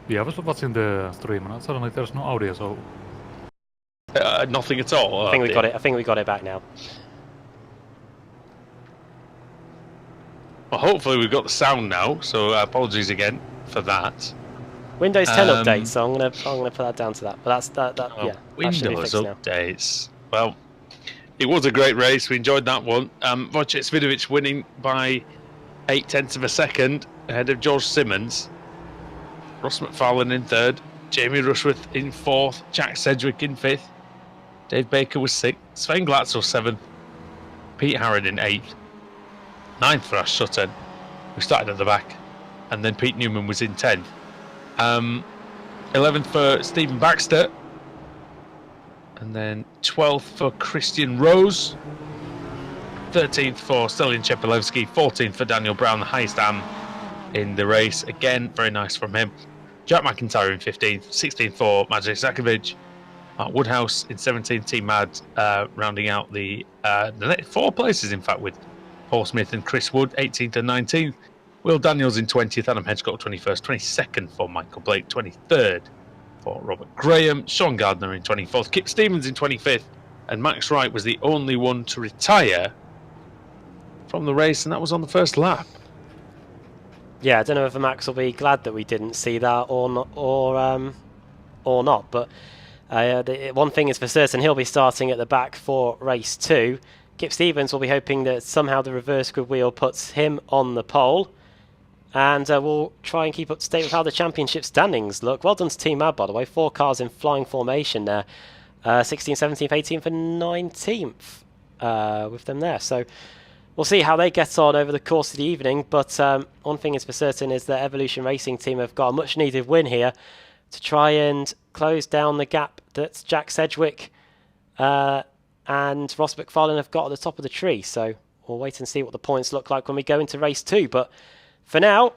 Yeah, I was watching the stream and suddenly there's no audio, so... Nothing at all. I think we got it. I think we got it back now. Well, hopefully we've got the sound now, so apologies again for that. Windows 10 update, so I'm gonna put that down to that. But that's that. Yeah, Windows updates. Now. Well, it was a great race. We enjoyed that one. Wojciech Svidovic winning by 0.8 of a second ahead of George Simmons. Ross McFarlane in third. Jamie Rushworth in fourth. Jack Sedgwick in fifth. Dave Baker was sixth. Sven Glatzel seventh. Pete Harrod in eighth. Ninth for Ash Sutton, who started at the back, and then Pete Newman was in 10th. 11th for Stephen Baxter, and then 12th for Christian Rose, 13th for Stelin Chepelevsky, 14th for Daniel Brown, the highest AM in the race. Again, very nice from him. Jack McIntyre in 15th, 16th for Maciej Zakovic, Mark Woodhouse in 17th, Team Mad rounding out the next 4 places, in fact, with Paul Smith and Chris Wood, 18th and 19th. Will Daniels in 20th, Adam Hedgecock 21st, 22nd for Michael Blake, 23rd for Robert Graham, Sean Gardner in 24th, Kip Stevens in 25th, and Max Wright was the only one to retire from the race, and that was on the first lap. Yeah, I don't know if Max will be glad that we didn't see that or not. But one thing is for certain, he'll be starting at the back for race 2. Kip Stevens will be hoping that somehow the reverse grid wheel puts him on the pole. And we'll try and keep up to date with how the championship standings look. Well done to Team Mad, by the way. 4 cars in flying formation there. 16th, 17th, 18th and 19th with them there. So we'll see how they get on over the course of the evening. But one thing is for certain is that Evolution Racing Team have got a much needed win here to try and close down the gap that Jack Sedgwick and Ross McFarlane have got at the top of the tree. So we'll wait and see what the points look like when we go into race 2. But for now,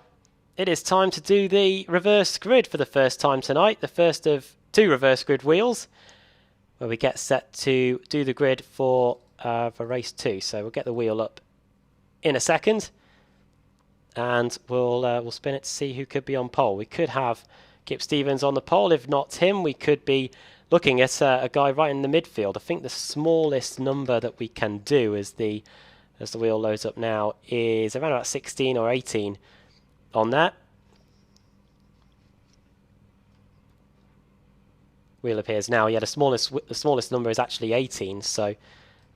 it is time to do the reverse grid for the first time tonight. The first of 2 reverse grid wheels, where we get set to do the grid for race 2. So we'll get the wheel up in a second, and we'll spin it to see who could be on pole. We could have Kip Stevens on the pole. If not him, we could be looking at a guy right in the midfield. I think the smallest number that we can do as the wheel loads up now is around about 16 or 18 on that. Wheel appears now. Yeah, the smallest number is actually 18. So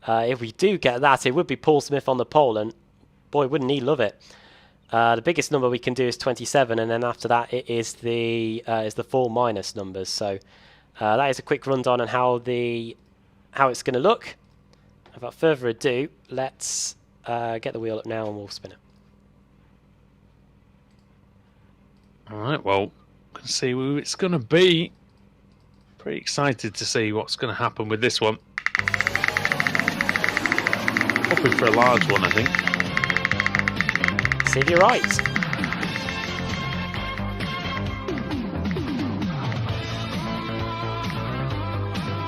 if we do get that, it would be Paul Smith on the pole, and boy, wouldn't he love it. The biggest number we can do is 27, and then after that it is the 4 minus numbers. So that is a quick rundown on how it's going to look. Without further ado, let's get the wheel up now and we'll spin it. All right, well, let's see who it's going to be. Pretty excited to see what's going to happen with this one. Hoping for a large one, I think. See if you're right.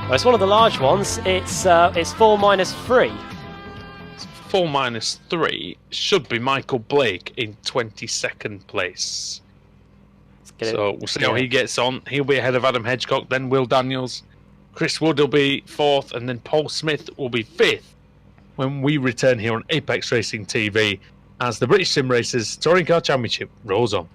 Well, it's one of the large ones. It's 4 minus 3. 4 minus 3 should be Michael Blake in 22nd place. So we'll see how he gets on. He'll be ahead of Adam Hedgecock, then Will Daniels. Chris Wood will be 4th, and then Paul Smith will be 5th when we return here on Apex Racing TV as the British Sim Racers Touring Car Championship rolls on.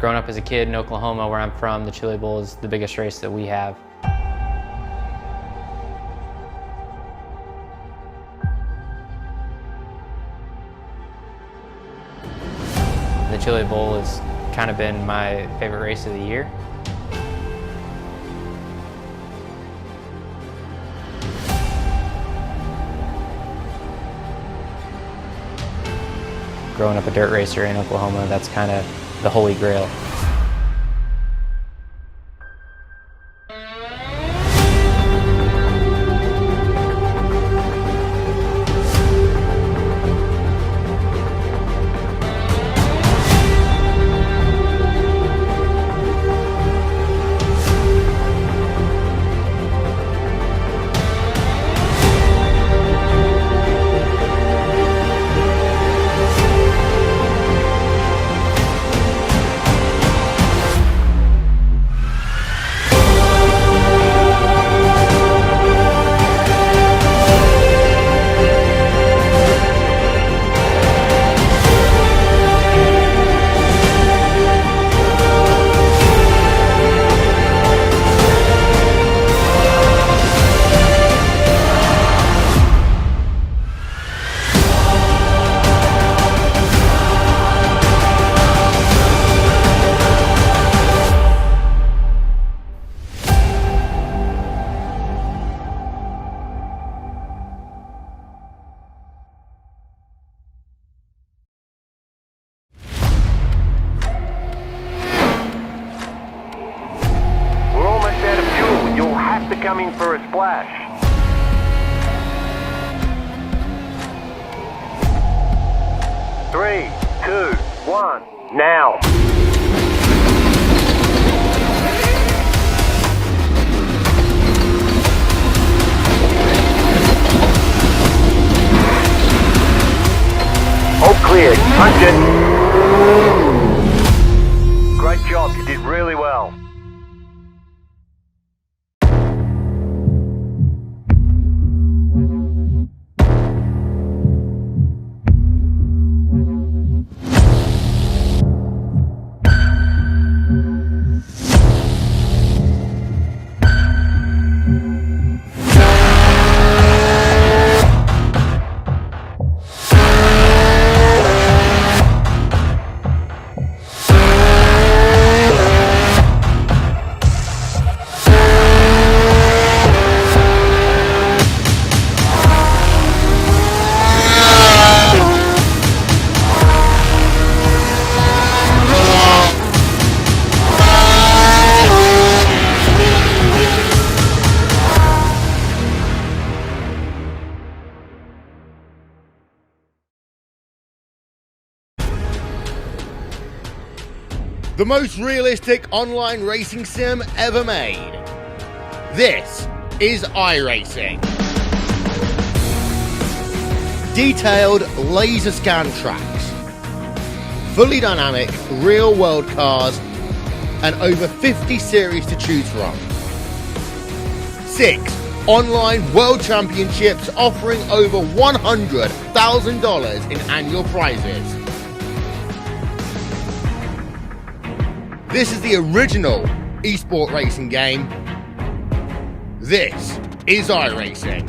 Growing up as a kid in Oklahoma, where I'm from, the Chili Bowl is the biggest race that we have. The Chili Bowl has kind of been my favorite race of the year. Growing up a dirt racer in Oklahoma, that's kind of the holy grail. Coming for a splash. 3, 2, 1, now. All clear, punch it. Great job, you did really well. The most realistic online racing sim ever made. This is iRacing. Detailed laser scan tracks, fully dynamic real world cars, and over 50 series to choose from. 6 online world championships offering over $100,000 in annual prizes. This is the original esport racing game. This is iRacing.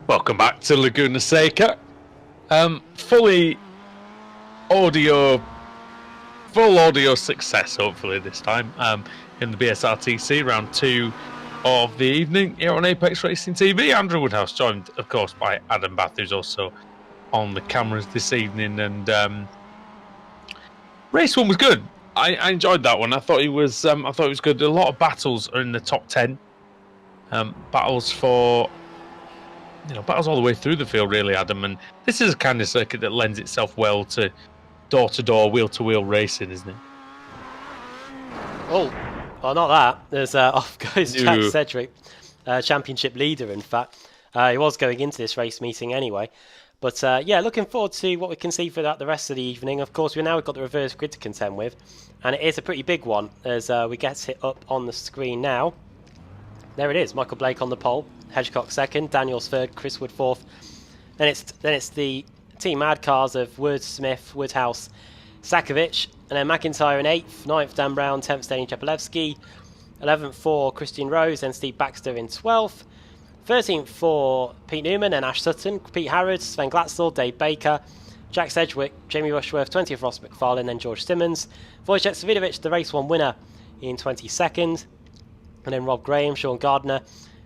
Welcome back to Laguna Seca. Full audio success, hopefully this time, in the BSRTC round 2 of the evening here on Apex Racing TV. Andrew Woodhouse, joined, of course, by Adam Bath, who's also on the cameras this evening. And race 1 was good. I enjoyed that one. I thought it was good. A lot of battles are in the top 10. Battles for. Battles all the way through the field, really, Adam. And this is a kind of circuit that lends itself well to door-to-door, wheel-to-wheel racing, isn't it? Oh, well, not that. There's off goes Jack Sedgwick, championship leader, in fact. He was going into this race meeting anyway. But yeah, looking forward to what we can see throughout the rest of the evening. Of course, we've got the reverse grid to contend with. And it is a pretty big one, as we get it up on the screen now. There it is, Michael Blake on the pole. Hedgecock second, Daniels third, Chris Wood fourth. Then it's the Team Mad cars of Wood, Smith, Woodhouse, Sakovic, and then McIntyre in 8th, 9th Dan Brown, 10th Stanislav Chepelevsky, 11th for Christian Rose, and Steve Baxter in 12th, 13th for Pete Newman and Ash Sutton, Pete Harrod, Sven Glatzel, Dave Baker, Jack Sedgwick, Jamie Rushworth, 20th Ross McFarlane, and George Simmons, Wojciech Savidovic, the race 1 winner, in 22nd, and then Rob Graham, Sean Gardner.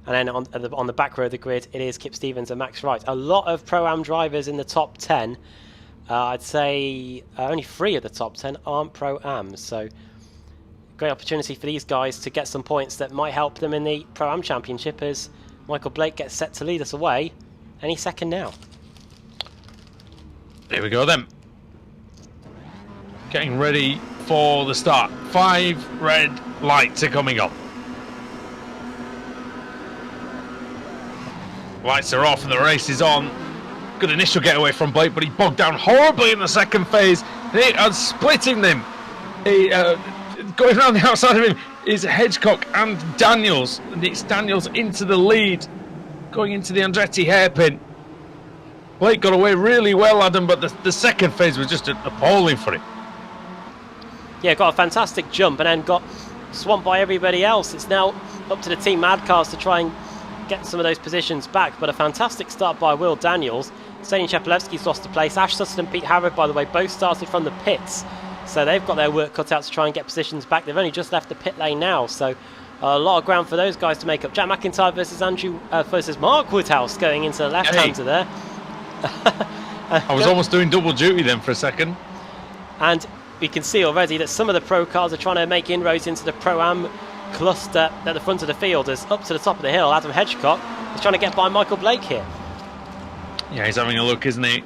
And then on the back row of the grid, it is Kip Stevens and Max Wright. A lot of Pro-Am drivers in the top 10. I'd say only 3 of the top 10 aren't Pro-Am. So great opportunity for these guys to get some points that might help them in the Pro-Am Championship, as Michael Blake gets set to lead us away any second now. There we go then. Getting ready for the start. 5 red lights are coming up. Lights are off and the race is on. Good initial getaway from Blake, but he bogged down horribly in the second phase. They are splitting them. Going around the outside of him is Hedgecock and Daniels. And it's Daniels into the lead, going into the Andretti hairpin. Blake got away really well, Adam, but the second phase was just appalling for him. Yeah, got a fantastic jump and then got swamped by everybody else. It's now up to the Team Mad cars to try and get some of those positions back, but a fantastic start by Will Daniels. Stanislav Chepelevsky's lost the place. Ash Sutton and Pete Harrod, by the way, both started from the pits, so they've got their work cut out to try and get positions back. They've only just left the pit lane now, so a lot of ground for those guys to make up. Jack McIntyre versus Mark Woodhouse going into the left-hander there. I was almost doing double duty then for a second. And we can see already that some of the pro cars are trying to make inroads into the Pro-Am cluster at the front of the field. As up to the top of the hill, Adam Hedgecock is trying to get by Michael Blake here. Yeah, he's having a look, isn't he,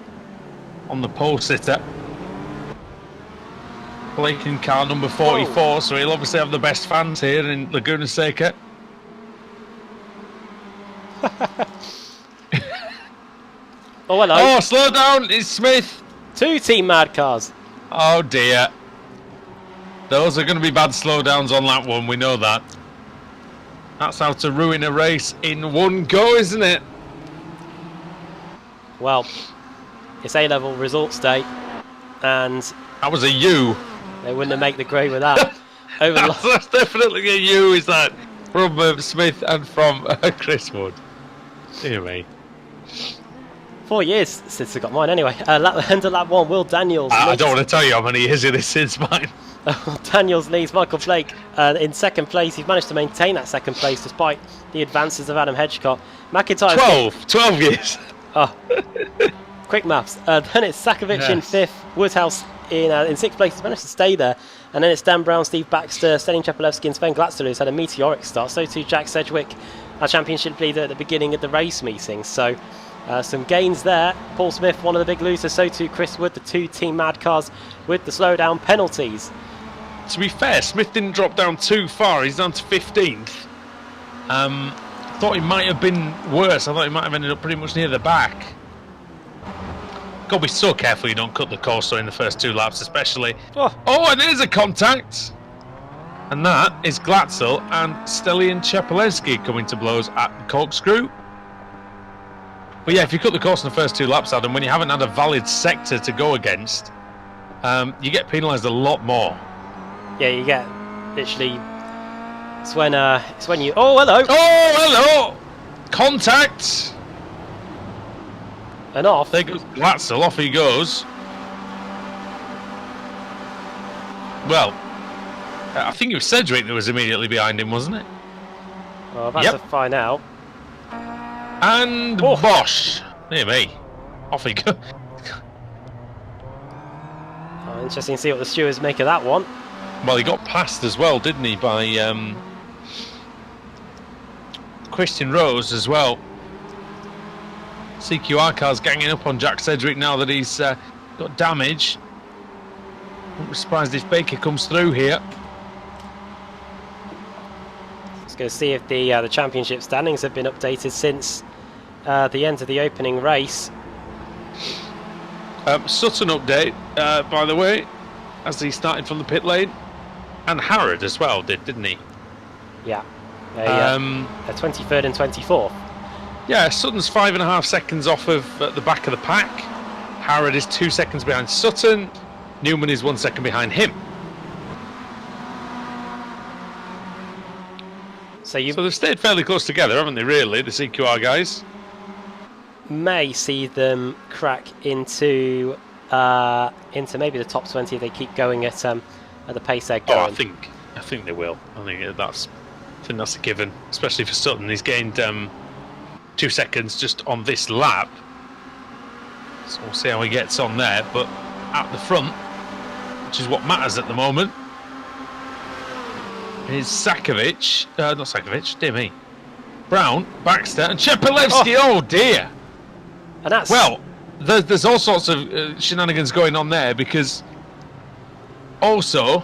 on the pole sitter. Blake in car number 44, so he'll obviously have the best fans here in Laguna Seca. Oh, hello. Oh, slow down, it's Smith. 2 Team Mad cars. Oh dear. Those are going to be bad slowdowns on that one, we know that. That's how to ruin a race in one go, isn't it? Well, it's A-level results day, and that was a U. They wouldn't have made the grade with that. That's definitely a U, is that? From Smith and from Chris Wood. Dear me. 4 years since I got mine anyway. End of lap 1, Will Daniels. I don't want to tell you how many years it is since mine. Daniels leads Michael Blake in second place. He's managed to maintain that second place despite the advances of Adam Hedgecock. McIntyre 12 years. Oh, quick maths. Then it's Sakovic in 5th, Woodhouse in 6th place. He's managed to stay there. And then it's Dan Brown, Steve Baxter, Stanislav Chepelevsky and Sven Glatzel, who's had a meteoric start. So too Jack Sedgwick, our championship leader at the beginning of the race meeting. So some gains there. Paul Smith, one of the big losers. So too Chris Wood, the 2 Team Mad cars with the slowdown penalties. To be fair, Smith didn't drop down too far. He's down to 15th. Thought he might have been worse. I thought he might have ended up pretty much near the back. Got to be so careful you don't cut the course in the first 2 laps, especially. Oh, and there's a contact. And that is Glatzel and Stelian Chepelevsky coming to blows at the corkscrew. But yeah, if you cut the course in the first 2 laps, Adam, when you haven't had a valid sector to go against, you get penalised a lot more. Yeah, you get literally. It's when you. Oh, hello. Oh, hello. Contact. And off. There goes Glatzel, off he goes. Well, I think it was Sedgwick that was immediately behind him, wasn't it? Well, that's Yep. to find out. And Bosch. Dear me. Off he goes. Oh, interesting to see what the stewards make of that one. Well, he got passed as well, didn't he, by Christian Rose as well. CQR car's ganging up on Jack Sedgwick now that he's got damage. Wouldn't be surprised if Baker comes through here. Let's go see if the championship standings have been updated since the end of the opening race. Sutton update, by the way, as he started from the pit lane. And Harrod as well didn't he? Yeah. A 23rd and 24th. Yeah, Sutton's 5.5 seconds off of the back of the pack. Harrod is 2 seconds behind Sutton. Newman is 1 second behind him. So you So they've stayed fairly close together, haven't they, really, the CQR guys? may see them crack into maybe the top 20 if they keep going at the pace they're Oh, going. I think they will. I think that's a given, especially for Sutton. He's gained 2 seconds just on this lap. So we'll see how he gets on there. But at the front, which is what matters at the moment, is Sakovic. Not Sakovic, dear me. Brown, Baxter, and Chepelevsky. Oh dear. And that's Well, there's all sorts of shenanigans going on there because also,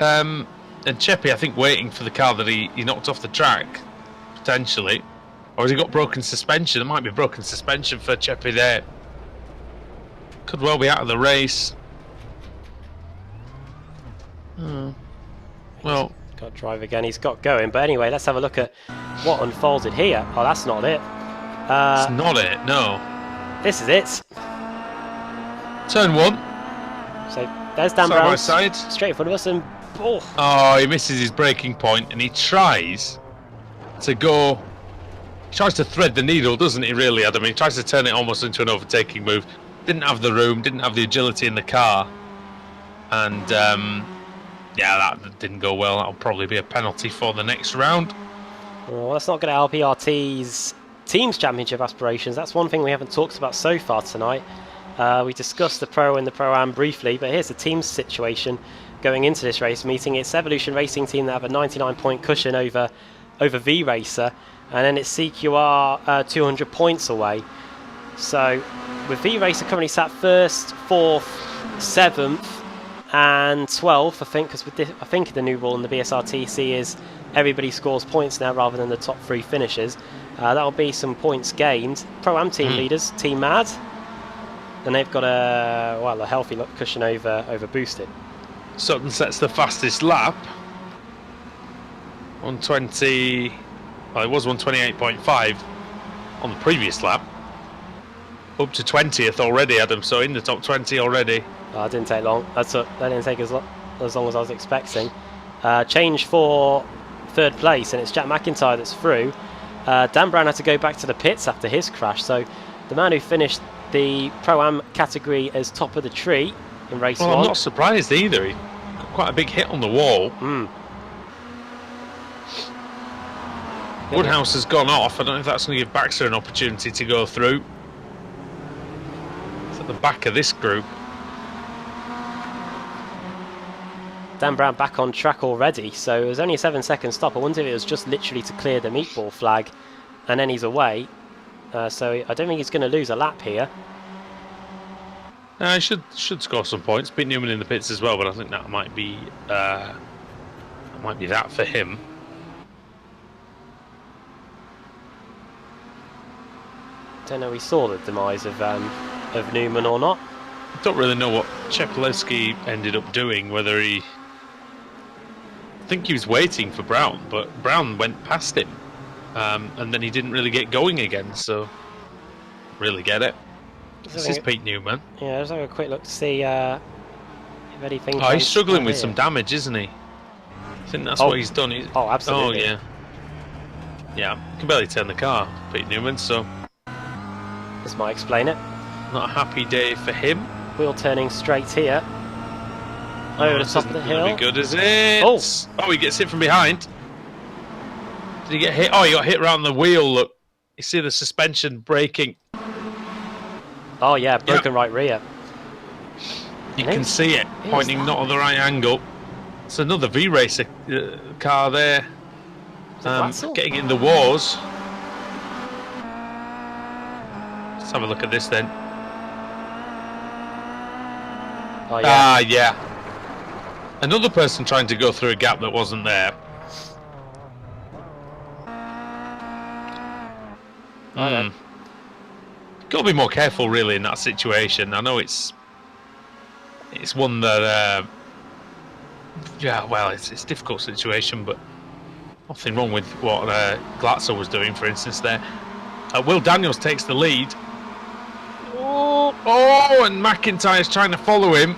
and Cheppy, I think, waiting for the car that he knocked off the track, potentially. Or has he got broken suspension? There might be broken suspension for Cheppy there. Could well be out of the race. Well, got to drive again. He's got going. But anyway, let's have a look at what unfolded here. Oh, that's not it. it's not it, no. This is it. Turn 1, So there's Dan side by Brown side. straight in front of us, and Oh, he misses his braking point and he tries to go. He tries to thread the needle, doesn't he, really, Adam? He tries to turn it almost into an overtaking move. Didn't have the room, didn't have the agility in the car. And, yeah, that didn't go well. That'll probably be a penalty for the next round. well, let's not get at LPRT's Teams Championship aspirations. That's one thing we haven't talked about so far tonight. We discussed the Pro and the Pro-Am briefly, but here's the team's situation going into this race meeting. It's Evolution Racing Team that have a 99-point cushion over V-Racer, and then it's CQR 200 points away. So with V-Racer currently sat 1st, 4th, 7th and 12th, I think, because I think the new rule in the BSRTC is everybody scores points now rather than the top 3 finishes. That'll be some points gained. Pro-Am team leaders, Team Mad, and they've got a healthy cushion over Boosted. Sutton sets the fastest lap. 120. Well, it was 128.5 on the previous lap. Up to 20th already, Adam. So in the top 20 already. Oh, it didn't take long. That didn't take as long as I was expecting. Change for 3rd place, and it's Jack McIntyre that's through. Dan Brown had to go back to the pits after his crash. So the man who finished the Pro-Am category as top of the tree in race 1. I'm not surprised either. He got quite a big hit on the wall. Woodhouse has gone off. I don't know if that's going to give Baxter an opportunity to go through. It's at the back of this group. Dan Brown back on track already, so it was only a 7-second stop. I wonder if it was just literally to clear the meatball flag, and then he's away. So I don't think he's going to lose a lap here. He should score some points. Beat Newman in the pits as well, but I think that might be that for him. Don't know. We saw the demise of Newman or not. I don't really know what Chepelevsky ended up doing. Whether I think he was waiting for Brown, but Brown went past him, and then he didn't really get going again. So, really get it. This is Pete Newman. Yeah, let's have a quick look to see if anything. Oh, he's struggling with some damage, isn't he? I think that's what he's done. Absolutely. Oh, yeah. Yeah, can barely turn the car, Pete Newman, so... This might explain it. Not a happy day for him. Wheel turning straight here. Over the top of the hill. Be good, is it? Oh. Oh, he gets hit from behind. Did he get hit? Oh, he got hit around the wheel. Look, you see the suspension breaking. Oh yeah, broken right rear. You can see it pointing not at the right angle. It's another V-Racer car there. Getting in the wars. Let's have a look at this then. Oh yeah. Yeah. Another person trying to go through a gap that wasn't there. Got to be more careful, really, in that situation. I know it's one that, yeah, well, it's a difficult situation, but nothing wrong with what Glatzer was doing, for instance. There, Will Daniels takes the lead. Oh, and McIntyre's trying to follow him.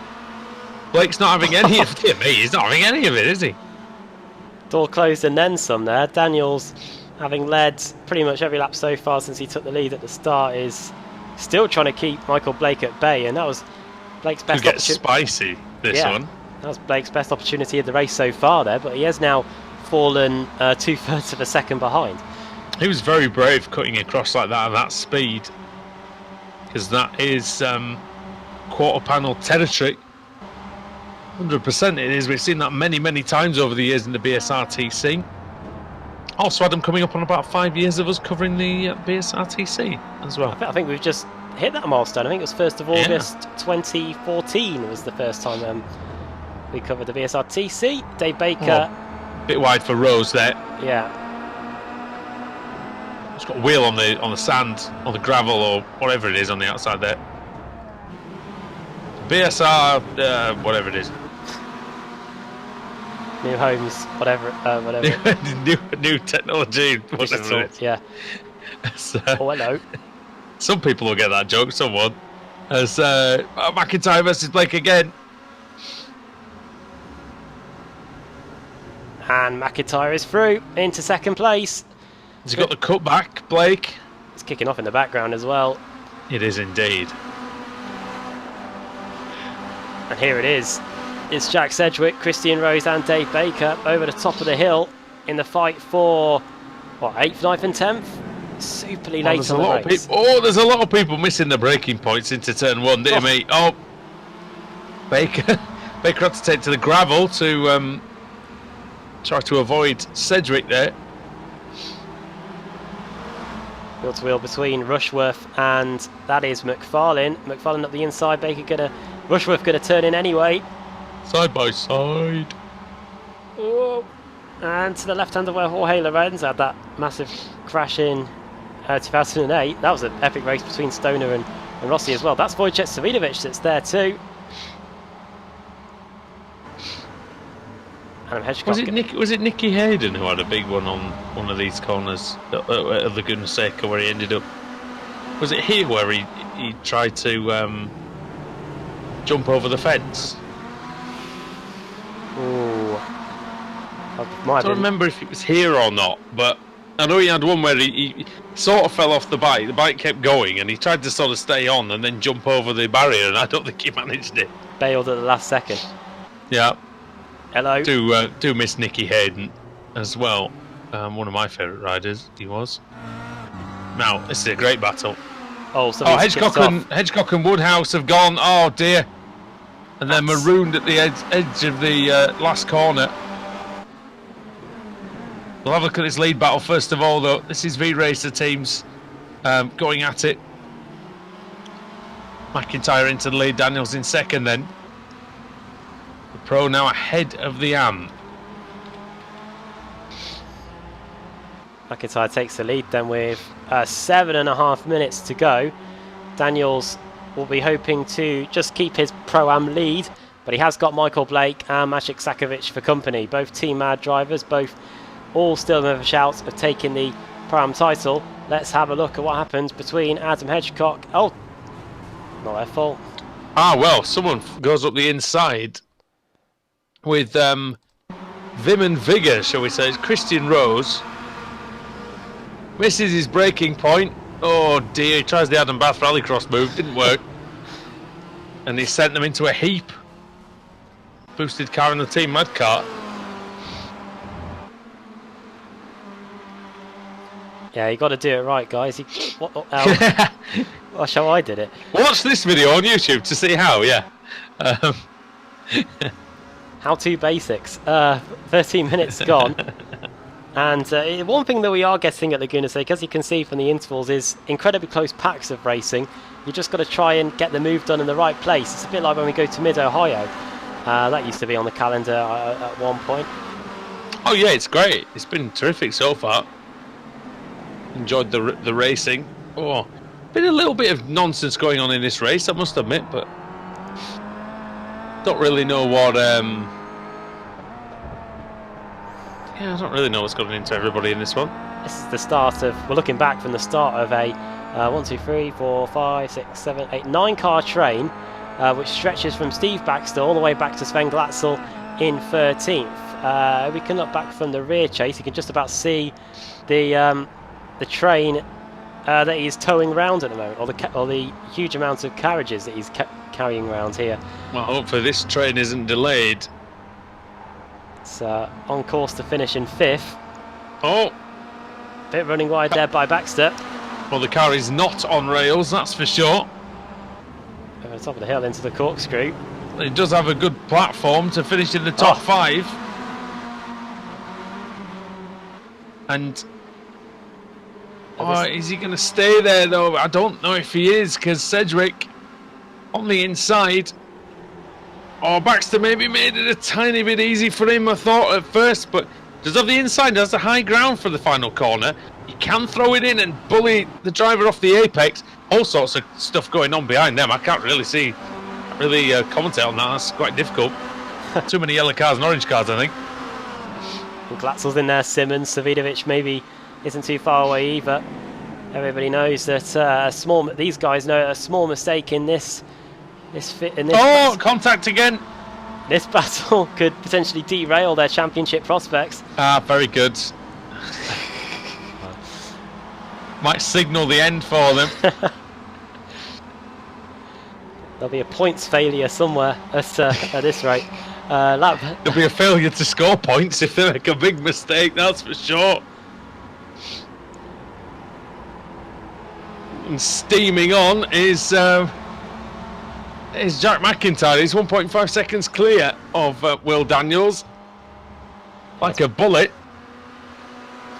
Blake's not having any of it. He's not having any of it, is he? Door closed and then some there. Daniels, having led pretty much every lap so far since he took the lead at the start, is still trying to keep Michael Blake at bay, and that was Blake's best opportunity. Spicy, this one. That was Blake's best opportunity of the race so far there, but he has now fallen 2/3 of a second behind. He was very brave cutting across like that at that speed, because that is quarter panel territory. 100% it is. We've seen that many times over the years in the BSRTC. Also, Adam, coming up on about 5 years of us covering the BSRTC as well. I think we've just hit that milestone. I think it was 1st of August 2014 was the first time we covered the BSRTC. Dave Baker. Oh, bit wide for Rose there. Yeah. It's got a wheel on the sand, on the gravel, or whatever it is on the outside there. BSR, whatever it is. New homes, whatever. new technology, whatever it is. Yeah. So, oh, hello. Some people will get that joke, someone. As McIntyre versus Blake again. And McIntyre is through into second place. Has he got the cutback, Blake? It's kicking off in the background as well. It is indeed. And here it is. It's Jack Sedgwick, Christian Rose and Dave Baker over the top of the hill in the fight for, what, 8th, 9th and 10th? Superly late on the race. There's a lot of people missing the braking points into turn 1, didn't he? Oh, Baker had to take to the gravel to try to avoid Sedgwick there. Wheel to wheel between Rushworth and that is McFarlane. McFarlane up the inside, Rushworth gonna turn in anyway. Side by side. Oh. And to the left hand of where Jorge Lorenz had that massive crash in 2008. That was an epic race between Stoner and Rossi as well. That's Wojciech Savidovic that's there too. Adam Hedgecock. Was it Nicky Hayden who had a big one on one of these corners at Laguna Seca where he ended up? Was it here where he tried to jump over the fence? Ooh. I don't remember if it was here or not, but I know he had one where he sort of fell off the bike. The bike kept going, and he tried to sort of stay on and then jump over the barrier, and I don't think he managed it. Bailed at the last second. Yeah. Hello. Do miss Nicky Hayden as well. One of my favourite riders, he was. Now, this is a great battle. Hedgecock and Woodhouse have gone. Oh dear. And they're marooned at the edge of the last corner. We'll have a look at this lead battle first of all, though. This is V-Racer teams going at it. McIntyre into the lead, Daniels in second then. The Pro now ahead of the AM. McIntyre takes the lead then with 7.5 minutes to go. Daniels will be hoping to just keep his Pro-Am lead, but he has got Michael Blake and Maciek Sakovic for company. Both Team Mad drivers, both all still with a shout of taking the Pro-Am title. Let's have a look at what happens between Adam Hedgecock. Oh, not their fault. Ah, well, someone goes up the inside with vim and vigour, shall we say. It's Christian Rose. Misses his braking point. Oh dear, he tries the Adam Bath Rallycross move, didn't work. And he sent them into a heap. Boosted car in the team mud cart. Yeah, you got to do it right, guys. Watch how I did it. Watch this video on YouTube to see how, yeah. How to basics. 13 minutes gone. And one thing that we are getting at Laguna Seca, as you can see from the intervals, is incredibly close packs of racing. You just got to try and get the move done in the right place. It's a bit like when we go to Mid-Ohio. That used to be on the calendar at one point. Oh yeah, it's great. It's been terrific so far. Enjoyed the racing. Oh, been a little bit of nonsense going on in this race, I must admit, but don't really know what. Yeah, I don't really know what's going into everybody in this one. This is the start of. We're looking back from the start of a 1, 2, 3, 4, 5, 6, 7, 8, 9-car train, which stretches from Steve Baxter all the way back to Sven Glatzel in 13th. We can look back from the rear chase. You can just about see the train that he's towing around at the moment, or the huge amount of carriages that he's carrying around here. Well, hopefully this train isn't delayed. It's on course to finish in 5th. Oh, Bit running wide there by Baxter. well, the car is not on rails, that's for sure. Over the top of the hill into the corkscrew. It does have a good platform to finish in the top 5. And is he going to stay there though? I don't know if he is, because Sedgwick on the inside. Oh, Baxter maybe made it a tiny bit easy for him, I thought at first, but does have the inside, does the high ground for the final corner. He can throw it in and bully the driver off the apex. All sorts of stuff going on behind them. I can't really commentate on that. That's quite difficult. Too many yellow cars and orange cars, I think. And Glatzel's in there, Simmons, Savidovic maybe isn't too far away either. Everybody knows that these guys know a small mistake in this contact again. This battle could potentially derail their championship prospects. Very good. Might signal the end for them. There'll be a points failure somewhere at this rate. There'll be a failure to score points if they make a big mistake, that's for sure. And steaming on is Jack McIntyre. He's 1.5 seconds clear of Will Daniels. Like a bullet.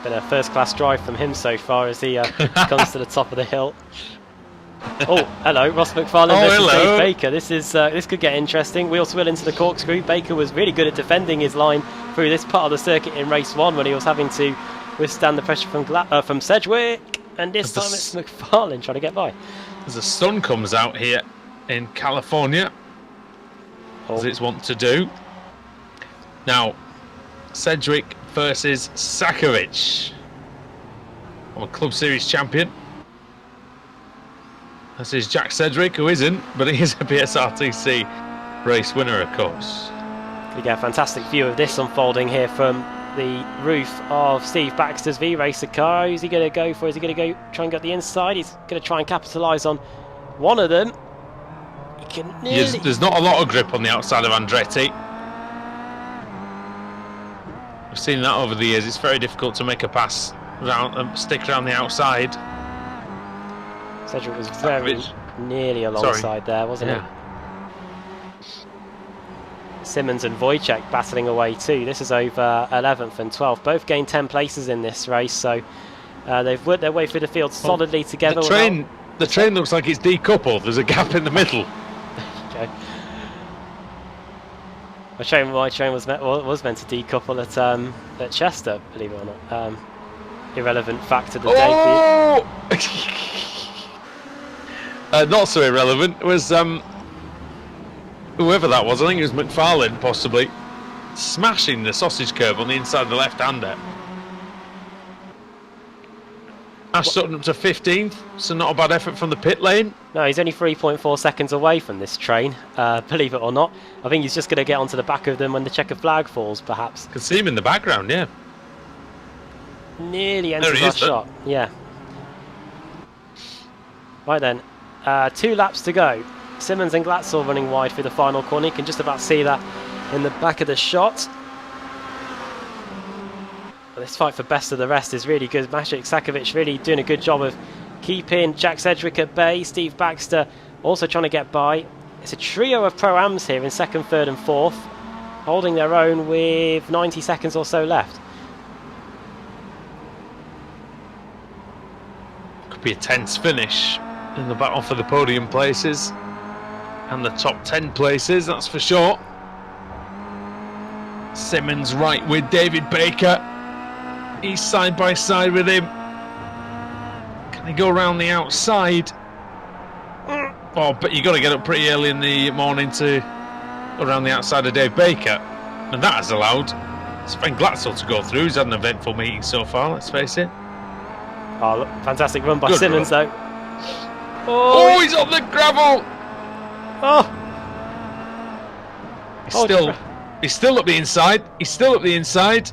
Been a first-class drive from him so far as he comes to the top of the hill. Oh, hello, Ross McFarlane versus Dave Baker. This could get interesting. Wheel swill into the corkscrew. Baker was really good at defending his line through this part of the circuit in race 1 when he was having to withstand the pressure from Sedgwick. And this time it's McFarlane trying to get by. As the sun comes out here in California, as it's wont to do. Now, Sedgwick versus Sakovic. I'm a Club Series champion. This is Jack Sedgwick, who isn't, but he is a BSRTC race winner, of course. We get a fantastic view of this unfolding here from the roof of Steve Baxter's V-Racer car. Who's he going to go for? Is he going to go try and get the inside? He's going to try and capitalise on one of them. He can nearly... There's not a lot of grip on the outside of Andretti. I've seen that over the years. It's very difficult to make a pass around, stick around the outside. Sedgwick was very nearly alongside there, wasn't he? Simmons and Wojciech battling away too. This is over 11th and 12th. Both gained 10 places in this race, so they've worked their way through the field solidly together. The train looks like it's decoupled. There's a gap in the middle. Okay. My train was meant to decouple at Chester, believe it or not. Irrelevant fact of the day for you. Not so irrelevant. It was whoever that was. I think it was McFarlane, possibly, smashing the sausage curb on the inside of the left-hander. Ash Sutton up to 15th, so not a bad effort from the pit lane. No, he's only 3.4 seconds away from this train, believe it or not. I think he's just going to get onto the back of them when the checkered flag falls, perhaps. Can see him in the background, yeah. Nearly enters our shot, yeah. Right then, 2 laps to go. Simmons and Glatzel running wide through the final corner. You can just about see that in the back of the shot. But this fight for best of the rest is really good. Maciej Sakovic really doing a good job of keeping Jack Sedgwick at bay. Steve Baxter also trying to get by. It's a trio of Pro-Ams here in 2nd, 3rd and 4th, holding their own with 90 seconds or so left. Could be a tense finish in the battle for the podium places and the top 10 places, that's for sure. Simmons right with David Baker. He's side by side with him. Can he go around the outside? Oh, but you got to get up pretty early in the morning to go around the outside of Dave Baker. And that has allowed Sven Glatzel to go through. He's had an eventful meeting so far, let's face it. Oh, look, fantastic run by Good Simmons, run. though. Oh, he's on the gravel! Oh! He's still up the inside. He's still up the inside.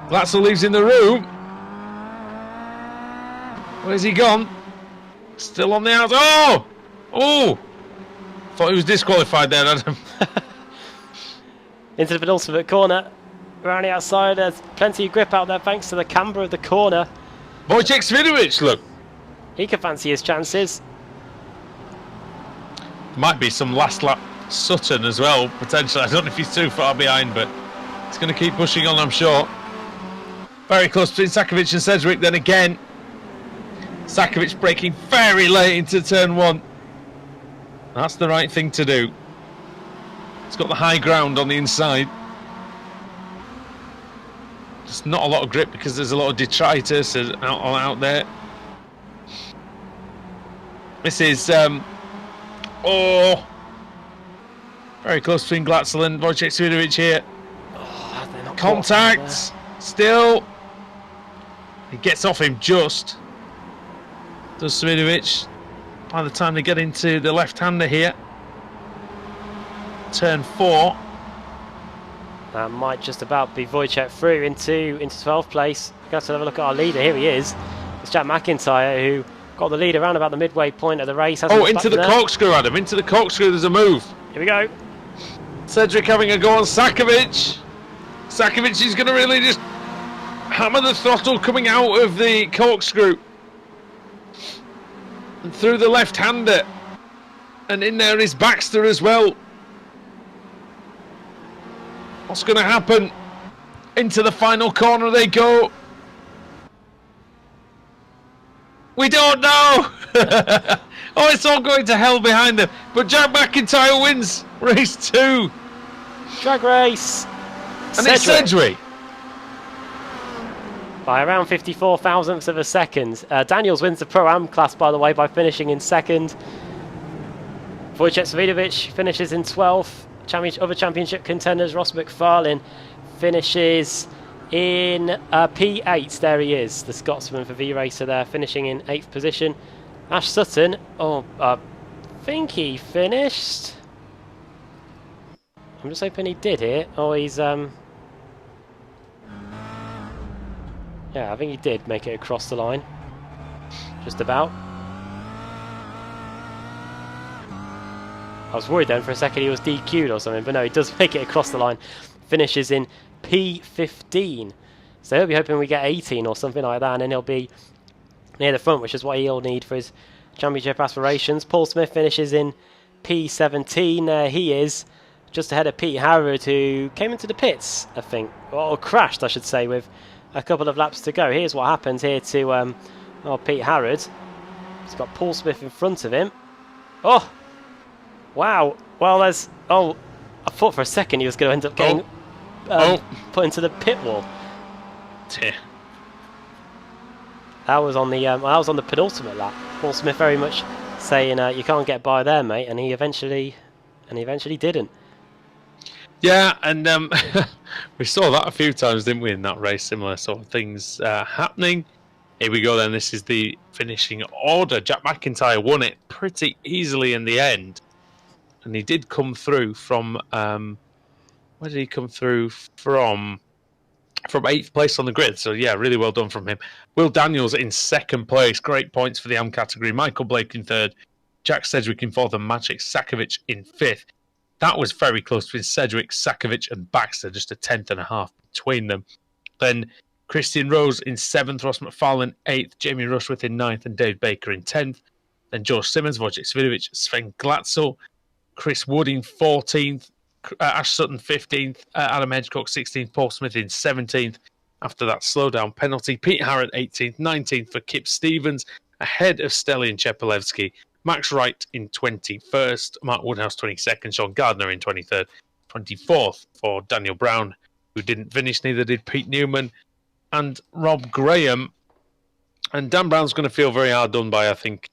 Glatzel leaves in the room. Where's he gone? Still on the outside. Oh! Oh! Thought he was disqualified there, Adam. Into the penultimate corner. Around the outside, there's plenty of grip out there thanks to the camber of the corner. Wojciech Swidovic, look. He could fancy his chances. Might be some last lap Sutton as well, potentially. I don't know if he's too far behind, but he's going to keep pushing on, I'm sure. Very close between Sakovic and Sedgwick. Then again, Sakovic braking very late into turn 1. That's the right thing to do. He's got the high ground on the inside. Just not a lot of grip because there's a lot of detritus out there. This is very close between Glatzel and Wojciech Swidovic here. Oh, Contact still. He gets off him just. Does Swidovic. By the time they get into the left-hander here. Turn 4. That might just about be Wojciech through into 12th place. We're going to have a look at our leader. Here he is. It's Jack McIntyre who got the lead around about the midway point of the race. Oh, into the corkscrew, Adam. Into the corkscrew, there's a move. Here we go. Cedric having a go on Sakovic. Sakovic is going to really just hammer the throttle coming out of the corkscrew. And through the left-hander. And in there is Baxter as well. What's going to happen? Into the final corner they go. We don't know. Oh, it's all going to hell behind them. But Jack McIntyre wins race 2. Drag race. And it's Sedgwick. By around 54 thousandths of a second. Daniels wins the Pro-Am class, by the way, by finishing in 2nd. Wojciech Swidovic finishes in 12th. Other championship contenders, Ross McFarlane finishes in P8. There he is, the Scotsman for V-Racer there, finishing in 8th position. Ash Sutton, I think he finished. I'm just hoping he did here. Oh, he's yeah, I think he did make it across the line. Just about. I was worried then for a second he was DQ'd or something, but no, he does make it across the line. Finishes in P15. So he'll be hoping we get 18 or something like that, and then he'll be near the front, which is what he'll need for his championship aspirations. Paul Smith finishes in P17. There he is, just ahead of Pete Harrod, who came into the pits, I think, or crashed, I should say, with a couple of laps to go. Here's what happens here to Pete Harrod. He's got Paul Smith in front of him. Oh! Wow. Well, there's... Oh, I thought for a second he was going to end up getting put into the pit wall. That was on the penultimate lap. Paul Smith very much saying, "You can't get by there, mate," and he eventually didn't. Yeah, and we saw that a few times, didn't we, in that race? Similar sort of things happening. Here we go then. This is the finishing order. Jack McIntyre won it pretty easily in the end. And he did come through from... where did he come through from? from 8th place on the grid. So, yeah, really well done from him. Will Daniels in 2nd place. Great points for the AM category. Michael Blake in 3rd. Jack Sedgwick in 4th and Magic Sakovic in 5th. That was very close between Sedgwick, Sakovic and Baxter. Just a 10th and a half between them. Then Christian Rose in 7th. Ross McFarlane 8th. Jamie Rushworth in 9th and Dave Baker in 10th. Then George Simmons, Wojciech Svidovic, Sven Glatzel. Chris Wood in 14th. Ash Sutton 15th, Adam Edgecock 16th, Paul Smith in 17th. After that slowdown penalty, Pete Harrod 18th, 19th for Kip Stevens, ahead of Stelian Chepelevsky. Max Wright in 21st, Mark Woodhouse 22nd, Sean Gardner in 23rd, 24th for Daniel Brown, who didn't finish, neither did Pete Newman, and Rob Graham. And Dan Brown's going to feel very hard done by, I think.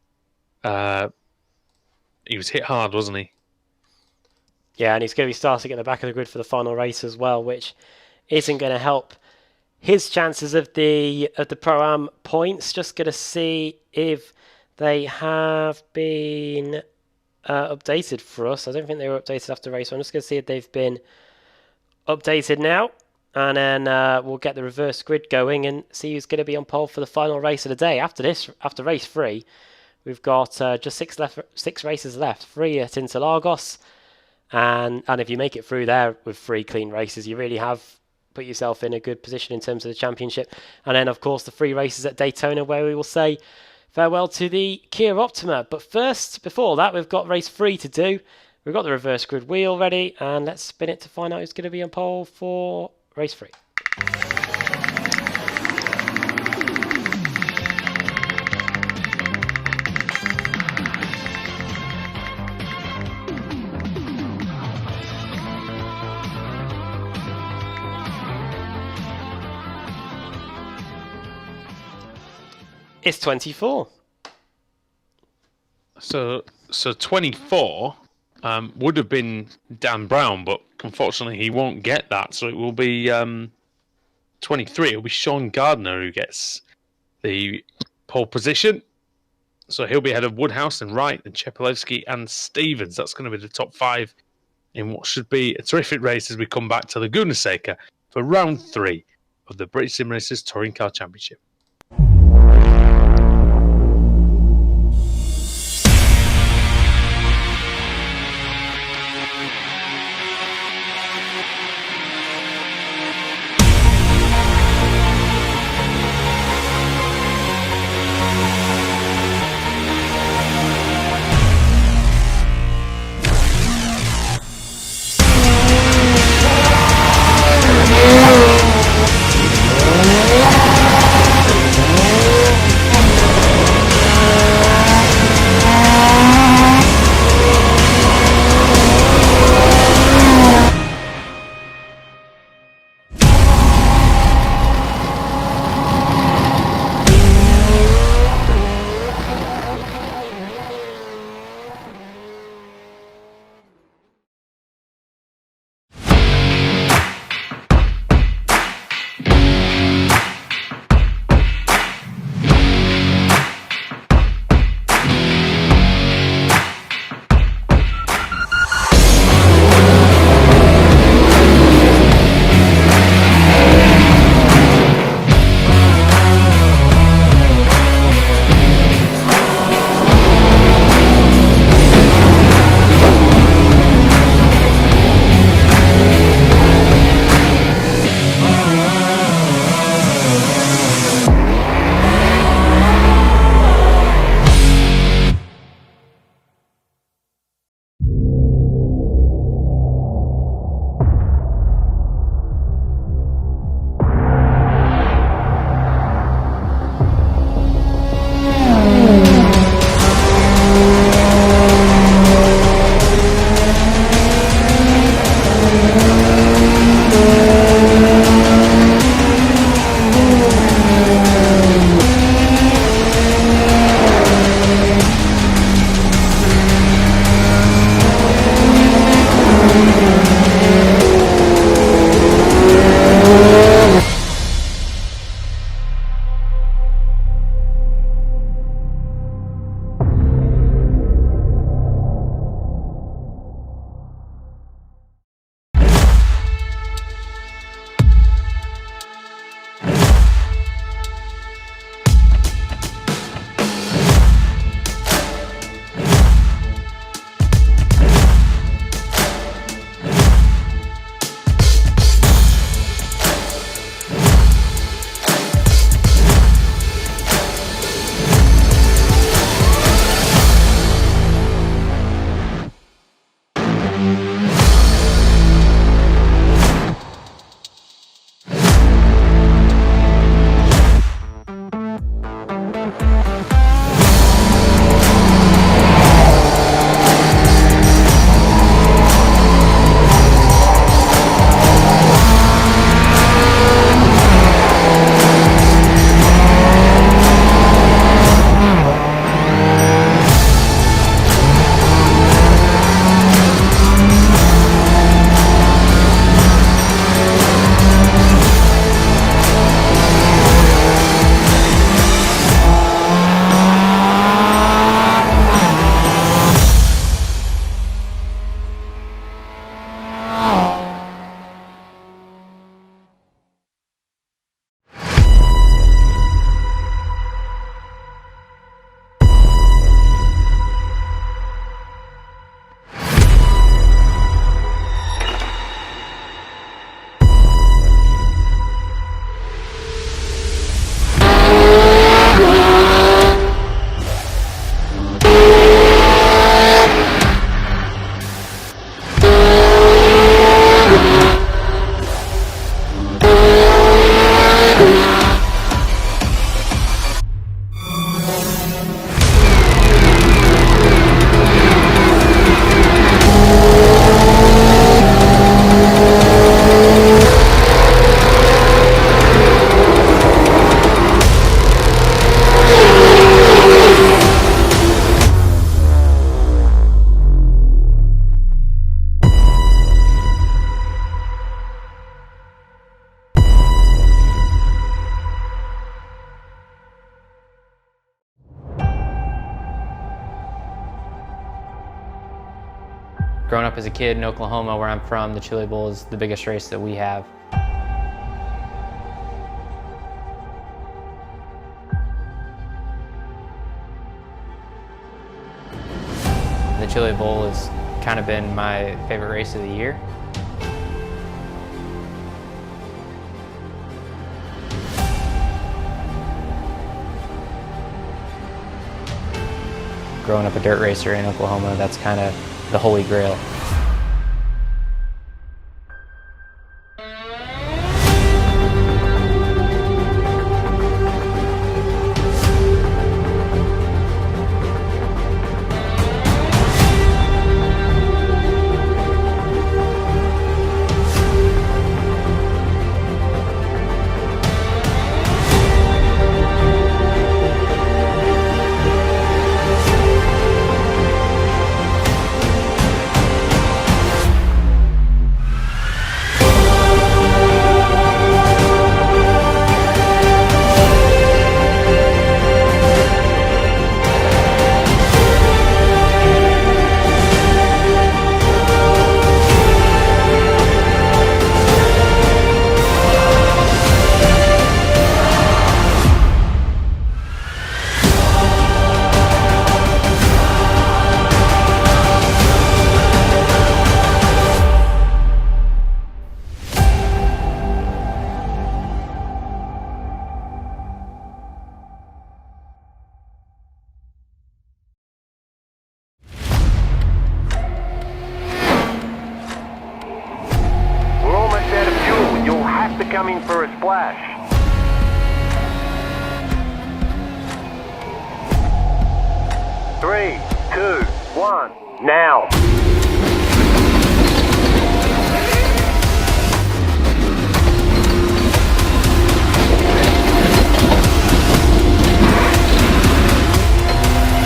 He was hit hard, wasn't he? Yeah, and he's going to be starting at the back of the grid for the final race as well, which isn't going to help his chances of the Pro-Am points. Just going to see if they have been updated for us. I don't think they were updated after race. So I'm just going to see if they've been updated now. And then we'll get the reverse grid going and see who's going to be on pole for the final race of the day. After race 3, we've got just 6 races left. 3 at Interlagos. And if you make it through there with 3 clean races, you really have put yourself in a good position in terms of the championship. And then, of course, the 3 races at Daytona, where we will say farewell to the Kia Optima. But first, before that, we've got race 3 to do. We've got the reverse grid wheel ready, and let's spin it to find out who's going to be on pole for race 3. It's 24. So 24 would have been Dan Brown, but unfortunately he won't get that. So it will be 23. It will be Sean Gardner who gets the pole position. So he'll be ahead of Woodhouse and Wright and Chepelevsky and Stevens. That's going to be the top 5 in what should be a terrific race as we come back to Laguna Seca for round 3 of the British Sim Racers Touring Car Championship. Growing up as a kid in Oklahoma, where I'm from, the Chili Bowl is the biggest race that we have. The Chili Bowl has kind of been my favorite race of the year. Growing up a dirt racer in Oklahoma, that's kind of the holy grail. Coming for a splash. 3, 2, 1, now.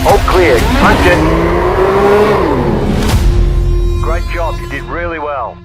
All clear, punch it. Great job, you did really well.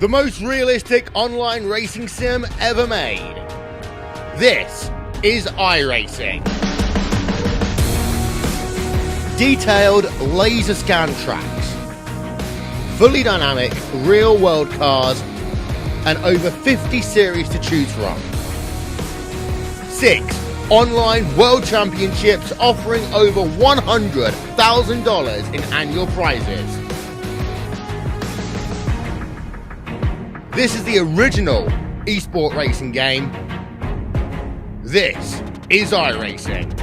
The most realistic online racing sim ever made. This is iRacing. Detailed laser scan tracks, fully dynamic real world cars, and over 50 series to choose from. 6 online world championships offering over $100,000 in annual prizes. This is the original esport racing game. This is iRacing.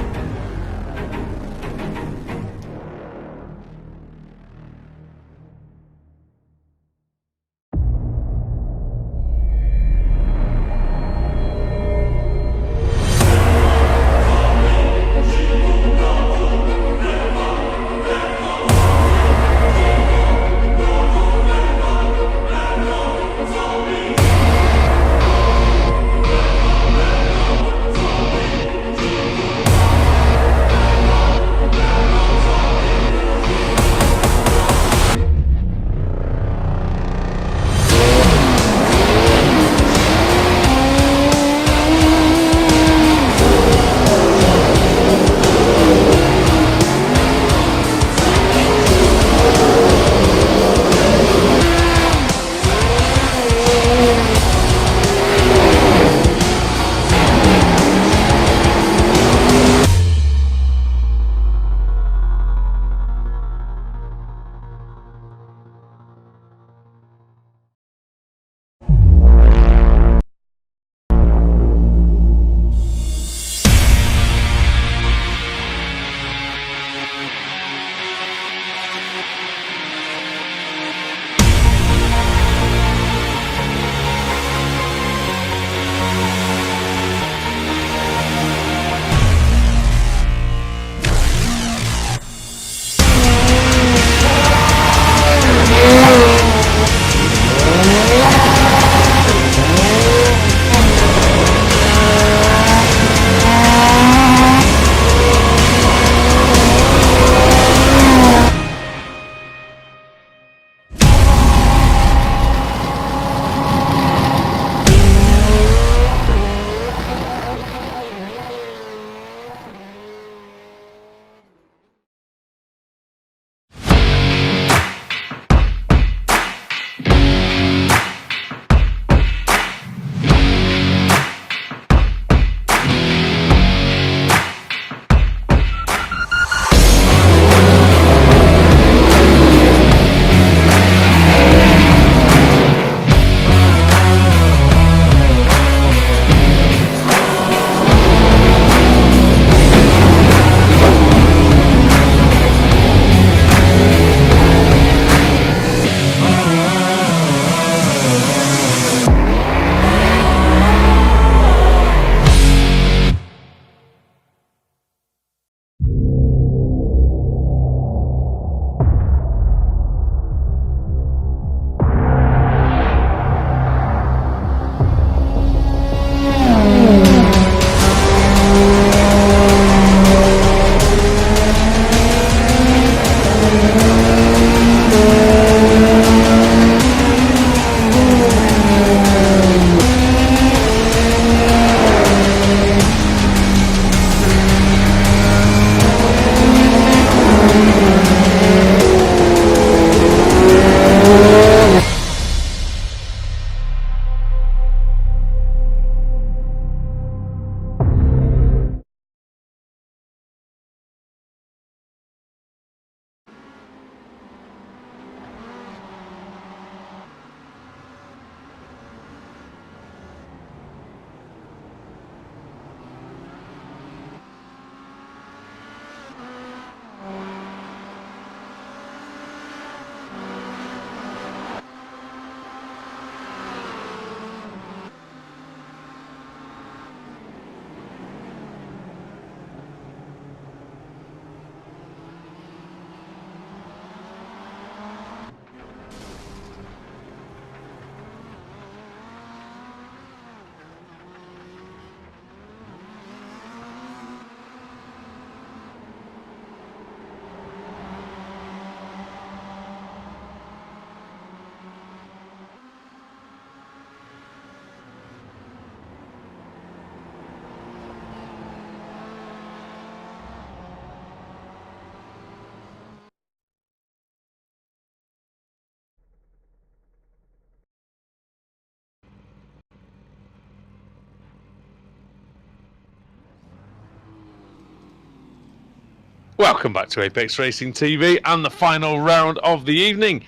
Welcome back to Apex Racing TV and the final round of the evening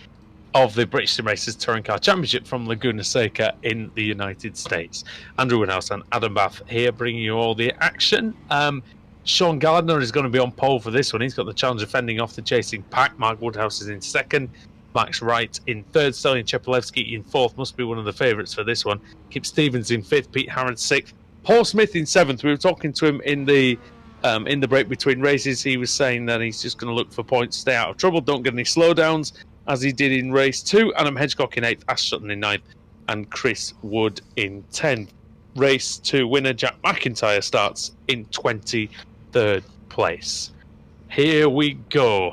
of the British Sim Racers Touring Car Championship from Laguna Seca in the United States. Andrew Woodhouse and Adam Bath here bringing you all the action. Sean Gardner is going to be on pole for this one. He's got the challenge of fending off the chasing pack. Mark Woodhouse is in second. Max Wright in third. Stelian Chepelevsky in fourth. Must be one of the favourites for this one. Kip Stevens in fifth. Pete Harrod sixth. Paul Smith in seventh. We were talking to him in the break between races. He was saying that he's just going to look for points, stay out of trouble, don't get any slowdowns, as he did in race 2. Adam Hedgecock in 8th, Ash Sutton in 9th, and Chris Wood in 10th. Race 2 winner Jack McIntyre starts in 23rd place. Here we go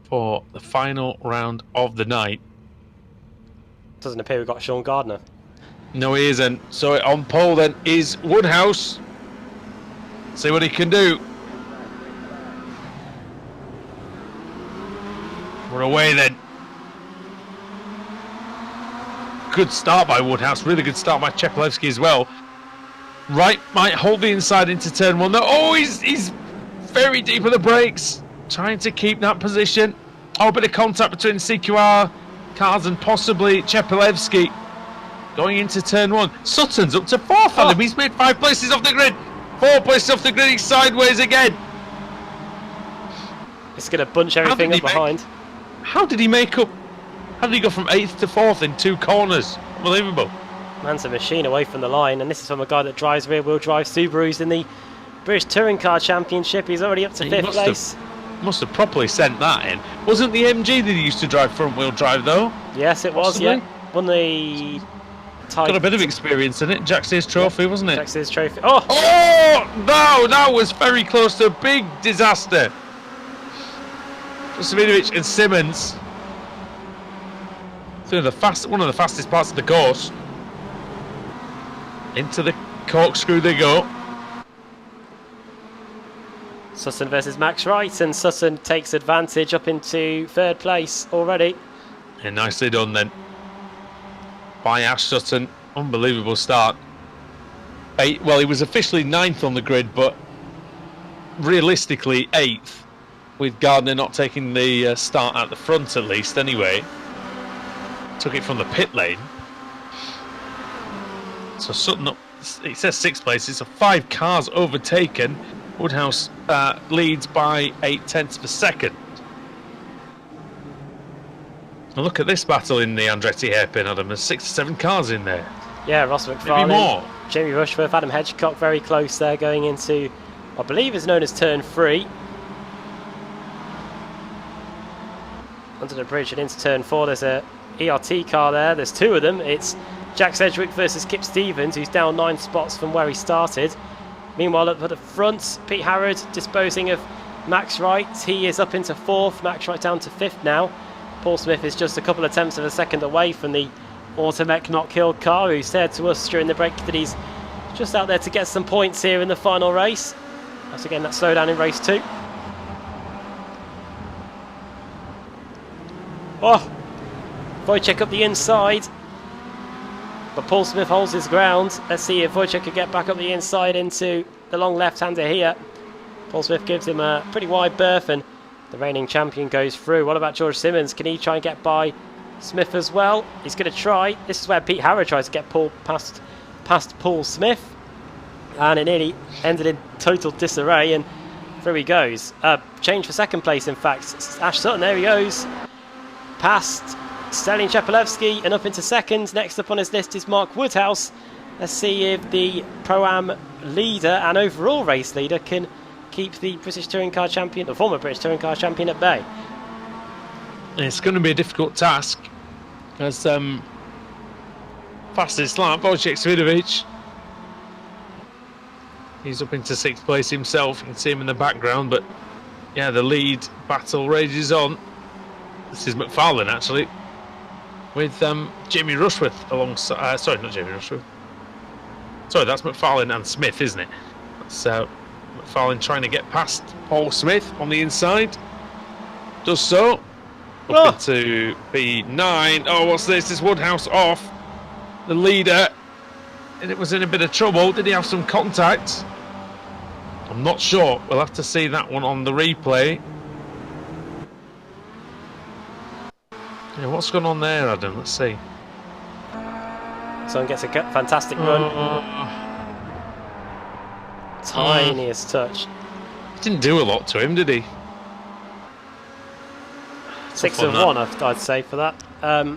for the final round of the night. Doesn't appear we've got Sean Gardner. No, he isn't. So on pole then is Woodhouse. See what he can do. We're away then. Good start by Woodhouse. Really good start by Chepelevsky as well. Wright might hold the inside into turn 1. No, oh, he's very deep in the brakes. Trying to keep that position. Oh, a bit of contact between CQR cars and possibly Chepelevsky. Going into turn 1. Sutton's up to 4th, Adam. He's made 5 places off the grid. 4 places off the grid. He's sideways again. It's going to bunch everything up behind. How did he make up? How did he go from 8th to 4th in 2 corners? Unbelievable. Man's a machine away from the line, and this is from a guy that drives rear-wheel drive Subarus in the British Touring Car Championship. He's already up to 5th place. Must have properly sent that in. Wasn't the MG that he used to drive front-wheel drive, though? Yes, it was, yeah. Won the... Got a bit of experience in it. Jack Sears Trophy, wasn't it? Jack Sears Trophy. Oh! Oh! No! That was very close to a big disaster. Justovinovic and Simmons. Through one of the fastest parts of the course. Into the corkscrew they go. Sutton versus Max Wright, and Sutton takes advantage up into 3rd place already. And nicely done then by Ash Sutton. Unbelievable start. Well, he was officially 9th on the grid, but realistically 8th, with Gardner not taking the start at the front at least anyway. Took it from the pit lane. So Sutton up, it says 6th place, so 5 cars overtaken. Woodhouse leads by 8/10 of a second. Now look at this battle in the Andretti hairpin, Adam. There's 6 or 7 cars in there. Yeah, Ross McFarlane, maybe more. Jamie Rushworth, Adam Hedgecock very close there going into, I believe is known as turn 3. Under the bridge and into turn 4, there's a ERT car there. There's 2 of them. It's Jack Sedgwick versus Kip Stevens, who's down 9 spots from where he started. Meanwhile, at the front, Pete Harrod disposing of Max Wright. He is up into 4th. Max Wright down to 5th now. Paul Smith is just a couple of tenths of a second away from the Automech not-killed car, who said to us during the break that he's just out there to get some points here in the final race. That's again that slowdown in race 2. Oh! Wojciech up the inside. But Paul Smith holds his ground. Let's see if Wojciech can get back up the inside into the long left-hander here. Paul Smith gives him a pretty wide berth, and the reigning champion goes through. What about George Simmons? Can he try and get by Smith as well? He's going to try. This is where Pete Harrod tries to get Paul past Paul Smith. And it nearly ended in total disarray, and through he goes. Change for 2nd place, in fact. Ash Sutton, there he goes. Past Stelian Chepelevsky and up into 2nd. Next up on his list is Mark Woodhouse. Let's see if the Pro-Am leader and overall race leader can keep the British Touring Car Champion, the former British Touring Car Champion, at bay. It's going to be a difficult task, as fastest lap, Wojciech Svidovic. He's up into 6th place himself. You can see him in the background, but yeah, the lead battle rages on. This is McFarlane actually, with Jamie Rushworth alongside. Sorry, not Jamie Rushworth. Sorry, that's McFarlane and Smith, isn't it? That's McFarlane trying to get past Paul Smith on the inside. Does so. Up into P9. Oh, what's this? Is Woodhouse off? The leader. And it was in a bit of trouble. Did he have some contact? I'm not sure. We'll have to see that one on the replay. Yeah, what's going on there, Adam? Let's see. Someone gets a fantastic run. Tiniest touch. Didn't do a lot to him, did he? 6 of 1, I'd say, for that.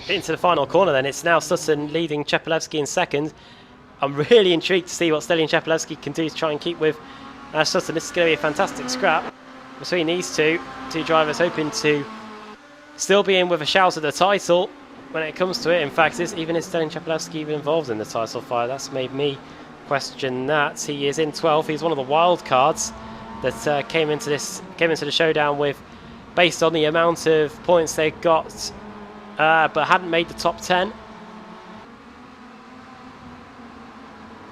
Into the final corner then. It's now Sutton leading Chepelevsky in second. I'm really intrigued to see what Stelian Chepelevsky can do to try and keep with Ash Sutton. This is going to be a fantastic scrap between these two drivers, hoping to still be in with a shout at the title when it comes to it. In fact, even is Stelian Chepelevsky even involved in the title fight? That's made me question that. He is in 12th. He's one of the wild cards that came into the showdown with, based on the amount of points they got, but hadn't made the top 10.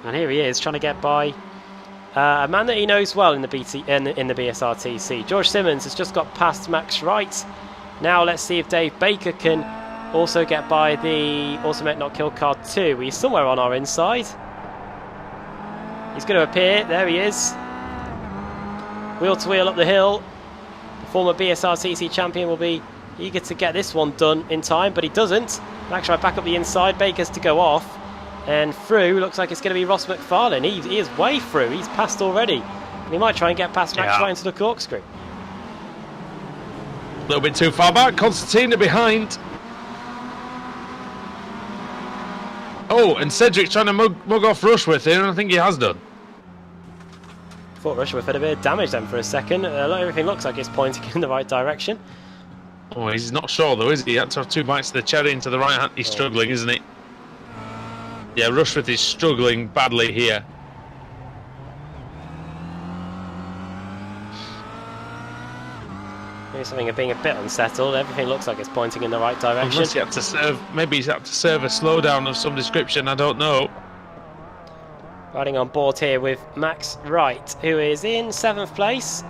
And here he is, trying to get by a man that he knows well in the BSRTC. George Simmons has just got past Max Wright. Now let's see if Dave Baker can also get by the Automatic Not Kill Card 2. He's somewhere on our inside. He's going to appear. There he is. Wheel to wheel up the hill. The former BSRTC champion will be eager to get this one done in time, but he doesn't. Max Wright back up the inside. Baker's to go off. And through, looks like it's going to be Ross McFarlane. He is way through. He's passed already. And he might try and get past Max Wright into the corkscrew. A little bit too far back. Constantina behind. Oh, and Cedric's trying to mug off Rushworth here, and I think he has done. Thought Rushworth had a bit of damage then for a second. Everything looks like it's pointing in the right direction. Oh, he's not sure though, is he? He had to have 2 bites of the cherry into the right hand. He's struggling, isn't he? Yeah, Rushworth is struggling badly here. Maybe something of being a bit unsettled. Everything looks like it's pointing in the right direction. Unless he had to serve, maybe he's had to serve a slowdown of some description, I don't know. Riding on board here with Max Wright, who is in 7th place.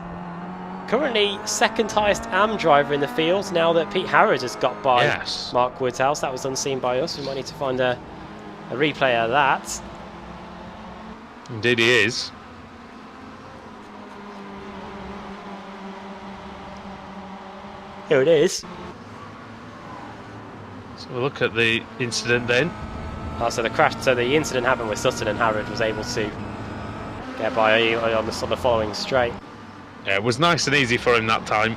Currently second highest AM driver in the field, now that Pete Harrod has got by Mark Woodhouse. That was unseen by us. We might need to find a replay of that. Indeed he is. Here it is. So we'll look at the incident then. Oh, so the incident happened with Sutton, and Harrod was able to get by on the following straight. Yeah, it was nice and easy for him that time.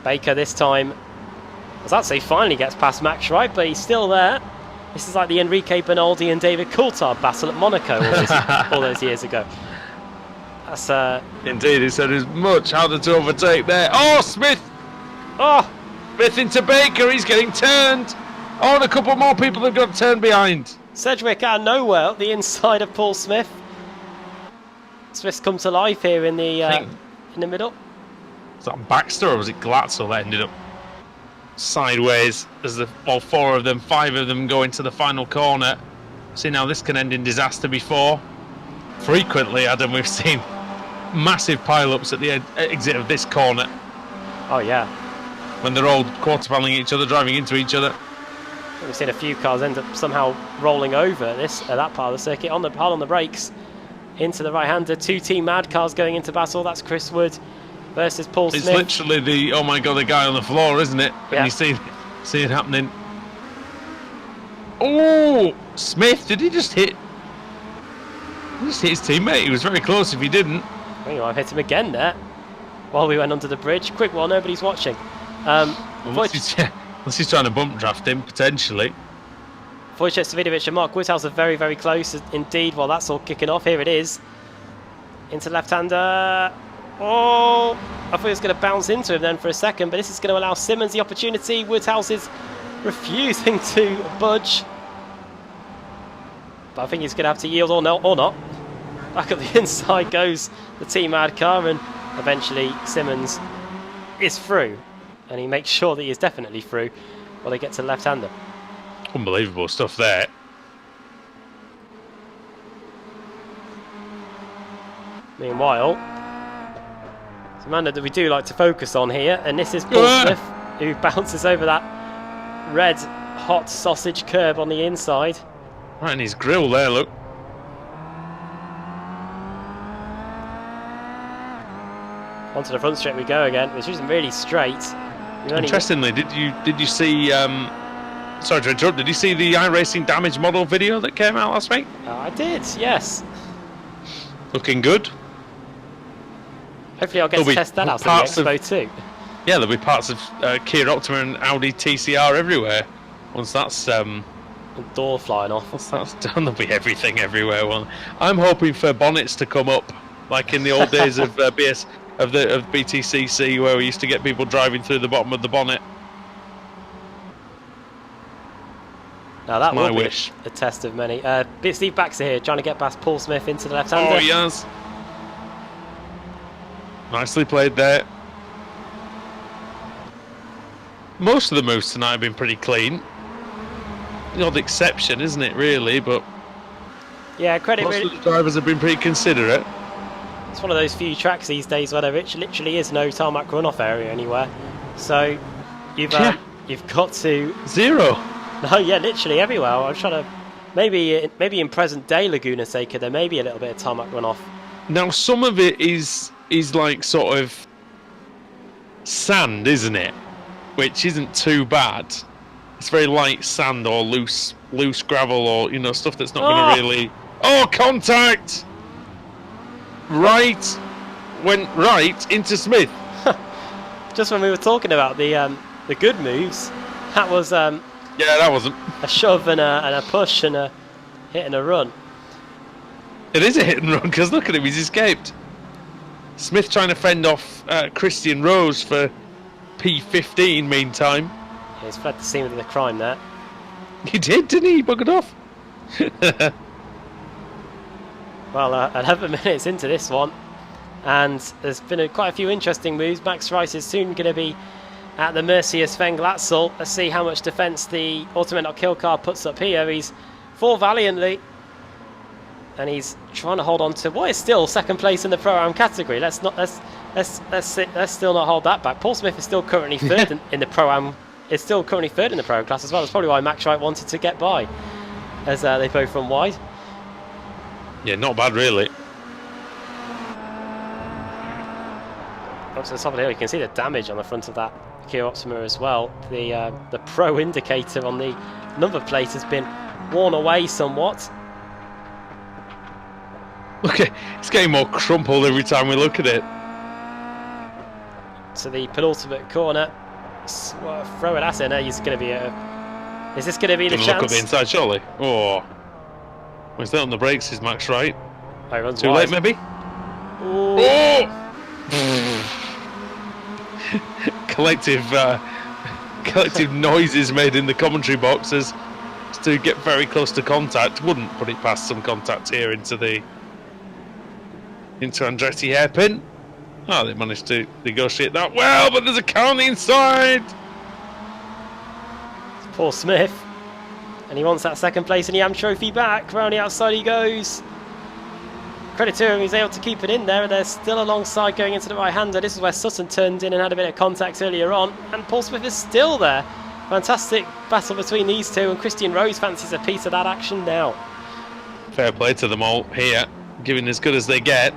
Baker this time, I was about to say, finally gets past Max Wright, but he's still there. This is like the Enrique Bernaldi and David Coulthard battle at Monaco all those years ago. That's indeed, he said it's much harder to overtake there. Oh, Smith! Oh! Smith into Baker, he's getting turned. Oh, and a couple more people have got turned behind. Sedgwick out of nowhere up the inside of Paul Smith. Smith's come to life here in the middle. Was that Baxter or was it Glatzel that ended up sideways as all 4 of them, 5 of them go into the final corner? See, now this can end in disaster before. Frequently, Adam, we've seen massive pile-ups at the exit of this corner. Oh yeah. When they're all quarter-piling each other, driving into each other. We've seen a few cars end up somehow rolling over that part of the circuit on the brakes into the right-hander. 2 Team Mad cars going into battle. That's Chris Wood versus Paul Smith. It's literally the, oh my god, the guy on the floor, isn't it? When you see it happening. Oh, Smith, did he just hit? He just hit his teammate. He was very close if he didn't. I think I've hit him again there while we went under the bridge. Quick while nobody's watching. Unless he's trying to bump draft him, potentially. Wojciech Savidovic and Mark Woodhouse are very, very close indeed. While that's all kicking off, here it is. Into left-hander. Oh, I thought he was going to bounce into him then for a second, but this is going to allow Simmons the opportunity. Woodhouse is refusing to budge. But I think he's going to have to yield or not. Back up the inside goes the Team Mad car, and eventually Simmons is through. And he makes sure that he is definitely through while they get to left-hander. Unbelievable stuff there. Meanwhile, it's a man that we do like to focus on here, and this is Paul Smith, who bounces over that red hot sausage curb on the inside. Right in his grill there, look. Onto the front straight we go again, which isn't really straight. Interestingly, did you see? Sorry to interrupt. Did you see the iRacing damage model video that came out last week? I did, yes. Looking good. Hopefully I'll get to test that out at the Expo too. Yeah, there'll be parts of Kia Optima and Audi TCR everywhere. Once that's door flying off. Once that's done, there'll be everything everywhere. Well, I'm hoping for bonnets to come up, like in the old days of BTCC, where we used to get people driving through the bottom of the bonnet. Now that my will be wish. a test of many. Steve Baxter here, trying to get past Paul Smith into the left-hander. Oh, yes. Nicely played there. Most of the moves tonight have been pretty clean. The odd exception, isn't it, really? But yeah, credit most really. of the drivers have been pretty considerate. It's one of those few tracks these days where there literally is no tarmac runoff area anywhere. So you've got to zero. No, yeah, literally everywhere. I'm trying to maybe in present day Laguna Seca there may be a little bit of tarmac runoff. Now some of it is like sort of sand, isn't it? Which isn't too bad. It's very light sand or loose gravel or stuff that's not going to really. Oh, contact! Right, went right into Smith. Just when we were talking about the good moves, that was yeah, that wasn't a shove and a push and a hit and a run. It is a hit and run because look at him, he's escaped. Smith trying to fend off Christian Rose for P15 meantime. Yeah, he's fled the scene of the crime there. He did, didn't he? He buggered off. Well, 11 minutes into this one, and there's been quite a few interesting moves. Max Rice is soon going to be at the mercy of Sven Glatzel. Let's see how much defence the Ultimate Kill car puts up here. He's fought valiantly, and he's trying to hold on to what is still second place in the Pro-Am category. Let's still not hold that back. Paul Smith is still currently third in the Pro-Am. Is still currently third in the Pro class as well. That's probably why Max Wright wanted to get by, as they both run wide. Yeah, not bad really. Up to the top of the hill, you can see the damage on the front of that Kia Optima as well. The Pro indicator on the number plate has been worn away somewhat. Look, it's getting more crumpled every time we look at it. To the penultimate corner. Throw it at it. Is this going to be the chance? Look up the inside, surely. Oh, he's still on the brakes. Is Max right? Oh, he runs too wide. late, maybe. Oh! collective noises made in the commentary boxes to get very close to contact. Wouldn't put it past some contact here into Andretti hairpin. Oh, they managed to negotiate that well, but there's a car on the inside. It's Paul Smith, and he wants that second place in the AM Trophy back. Round the outside he goes. Credit to him, he's able to keep it in there, and they're still alongside going into the right-hander. This is where Sutton turned in and had a bit of contact earlier on, and Paul Smith is still there. Fantastic battle between these two, and Christian Rose fancies a piece of that action now. Fair play to them all here, giving as good as they get.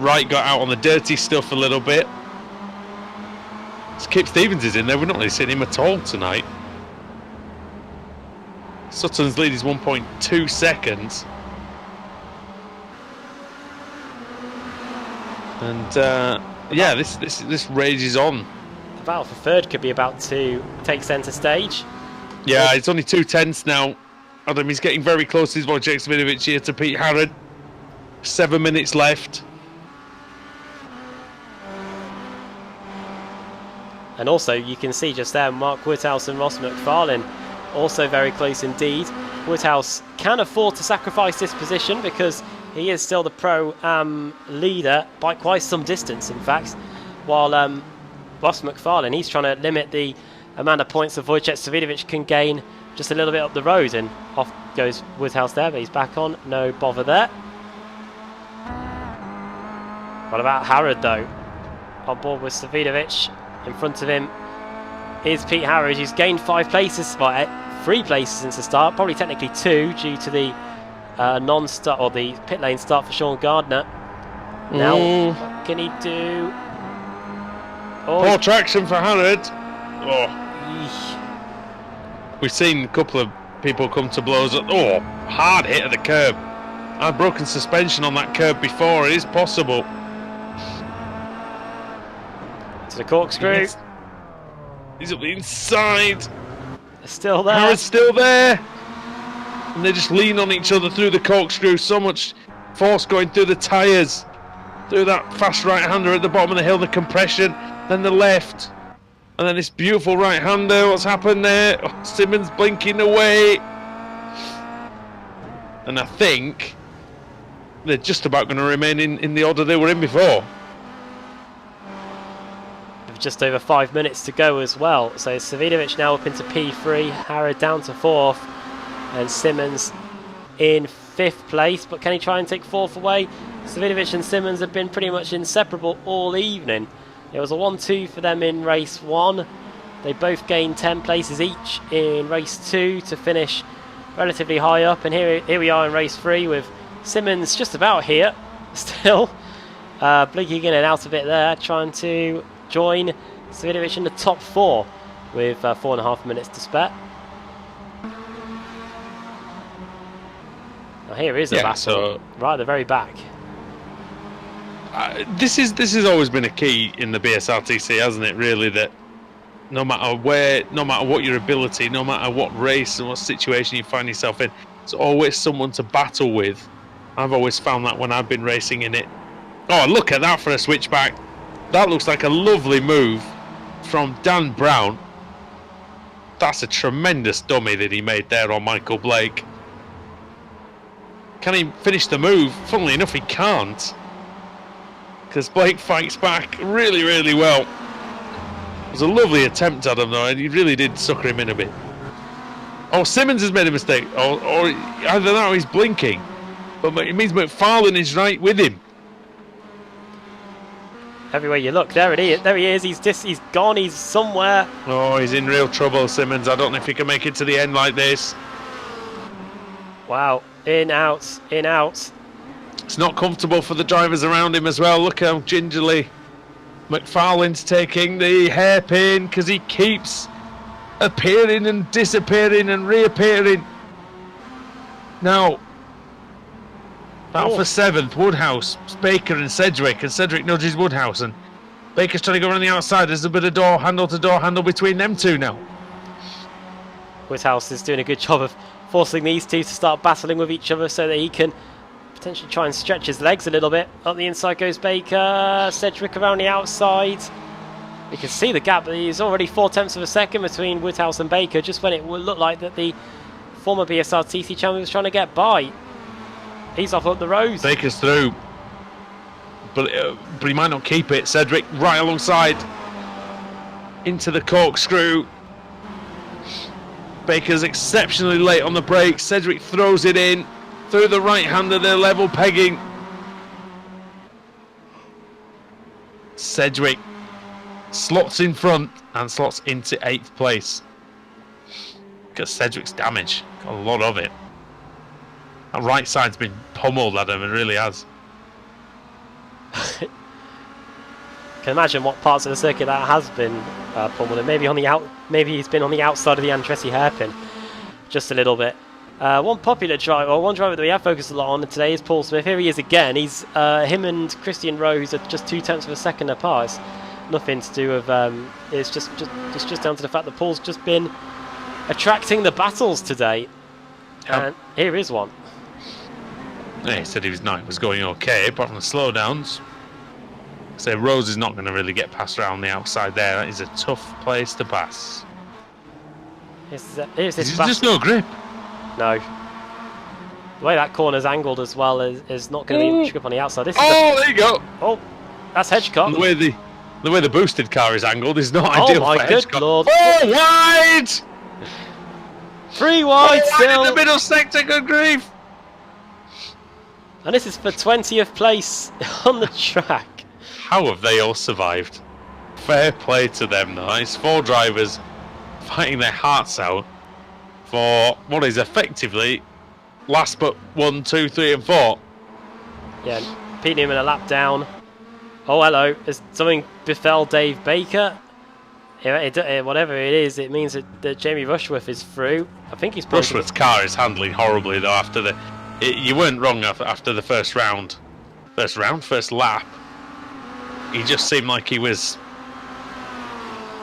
Wright got out on the dirty stuff a little bit. Kip Stevens is in there. We're not really seeing him at all tonight. Sutton's lead is 1.2 seconds. And yeah, this rages on. The battle for third could be about to take centre stage. Yeah, it's only 2/10 now. Adam, he's getting very close to his Wojciech Svidovic here to Pete Harrod. 7 minutes left. And also, you can see just there, Mark Woodhouse and Ross McFarlane also very close indeed. Woodhouse can afford to sacrifice this position because he is still the Pro-Am leader by quite some distance, in fact. While Ross McFarlane, he's trying to limit the amount of points that Wojciech Svidovic can gain just a little bit up the road. And off goes Woodhouse there, but he's back on. No bother there. What about Harrod, though? On board with Svidovic. In front of him is Pete Harrod, who's gained 5 places, well, 3 places since the start, probably technically 2 due to the non-start or the pit lane start for Sean Gardner. Now, can he do? Oh, Poor traction for Harrod. Oh, eesh. we've seen a couple of people come to blows. Oh, hard hit at the curb. I've broken suspension on that curb before. It is possible. To the corkscrew. He's up the inside. Still there. Harrod's still there. And they just lean on each other through the corkscrew. So much force going through the tyres. Through that fast right-hander at the bottom of the hill. The compression. Then the left. And then this beautiful right-hander. What's happened there? Oh, Simmons blinking away. And I think they're just about going to remain in the order they were in before. With just over 5 minutes to go as well. So Savinovic now up into P3, Harrod down to 4th, and Simmons in 5th place. But can he try and take 4th away? Savinovic and Simmons have been pretty much inseparable all evening. It was a 1-2 for them in race 1. They both gained 10 places each in race 2 to finish relatively high up. And here we are in race 3 with Simmons just about here still. Blinking in and out of it there, trying to join Savinovic in the top 4 with 4.5 minutes to spare. Now here is a battle, so right at the very back. This has always been a key in the BSRTC, hasn't it? Really, that no matter where, no matter what your ability, no matter what race and what situation you find yourself in, there's always someone to battle with. I've always found that when I've been racing in it. Oh, look at that for a switchback. That looks like a lovely move from Dan Brown. That's a tremendous dummy that he made there on Michael Blake. Can he finish the move? Funnily enough, he can't. Because Blake fights back really, really well. It was a lovely attempt at him, though, and he really did sucker him in a bit. Oh, Simmons has made a mistake. Or either that or he's blinking. But it means McFarlane is right with him. Everywhere you look, there he is. He's gone. He's somewhere. Oh, he's in real trouble, Simmons. I don't know if he can make it to the end like this. Wow. In, out, in, out. It's not comfortable for the drivers around him as well. Look how gingerly McFarlane's taking the hairpin because he keeps appearing and disappearing and reappearing. Now, battle for 7th, Woodhouse, Baker and Sedgwick nudges Woodhouse, and Baker's trying to go around the outside. There's a bit of door handle between them two now. Woodhouse is doing a good job of forcing these two to start battling with each other so that he can potentially try and stretch his legs a little bit. Up the inside goes Baker, Sedgwick around the outside. You can see the gap. There's already 0.4 of a second between Woodhouse and Baker, just when it would look like that the former BSRTC champion was trying to get by. He's off up the road. Baker's through, but he might not keep it. Sedgwick right alongside into the corkscrew. Baker's exceptionally late on the brakes. Sedgwick throws it in through the right-hander. They're level pegging. Sedgwick slots in front and slots into 8th place. Because Sedgwick's damage, got a lot of it. That right side's been pummeled at him, it really has. Can imagine what parts of the circuit that has been pummeled. Maybe he's been on the outside of the Andretti hairpin, just a little bit. One popular driver, or one driver that we have focused a lot on today is Paul Smith. Here he is again. He's him and Christian Rose are just 0.2 of a second apart. It's nothing to do with. It's just down to the fact that Paul's just been attracting the battles today. Yep. And here is one. Yeah, he said it was going okay, apart from the slowdowns. So Rose is not going to really get past around the outside there. That is a tough place to pass. Here's this There's just no grip. No. The way that corner's angled as well is not going to be much grip on the outside. This is there you go. Oh, that's Hedgecock. The way the boosted car is angled is not ideal my for good Hedgecock. lord. Oh, wide! 3 wide still. In the middle sector, good grief. And this is for 20th place on the track. How have they all survived? Fair play to them, though. It's 4 drivers fighting their hearts out for what is effectively last but 1, 2, 3 and 4. Yeah, Pete Newman a lap down. Oh, hello. Has something befell Dave Baker? Whatever it is, it means that Jamie Rushworth is through. I think he's Rushworth's car is handling horribly though. You weren't wrong after the first lap. He just seemed like he was.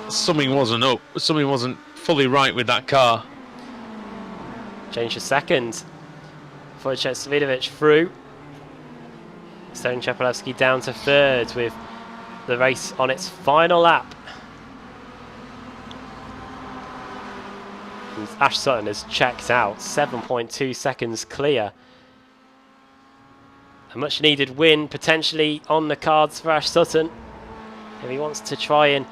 Something wasn't up. Something wasn't fully right with that car. Change to second. Wojciech Svidovic through. Sterling Chepelewski down to third with the race on its final lap. And Ash Sutton has checked out, 7.2 seconds clear. A much needed win potentially on the cards for Ash Sutton if he wants to try and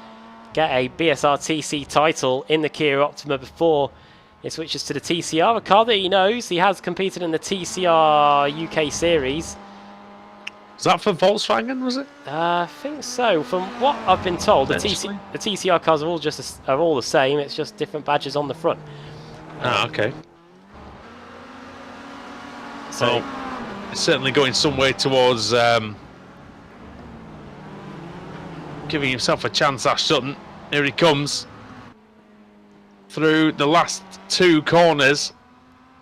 get a BSRTC title in the Kia Optima before it switches to the TCR, a car that he knows. He has competed in the TCR UK Series. Was that for Volkswagen, was it? I think so. From what I've been told, the TCR cars are all the same. It's just different badges on the front. Okay. So well, it's certainly going some way towards giving himself a chance, Ash Sutton. Here he comes through the last two corners,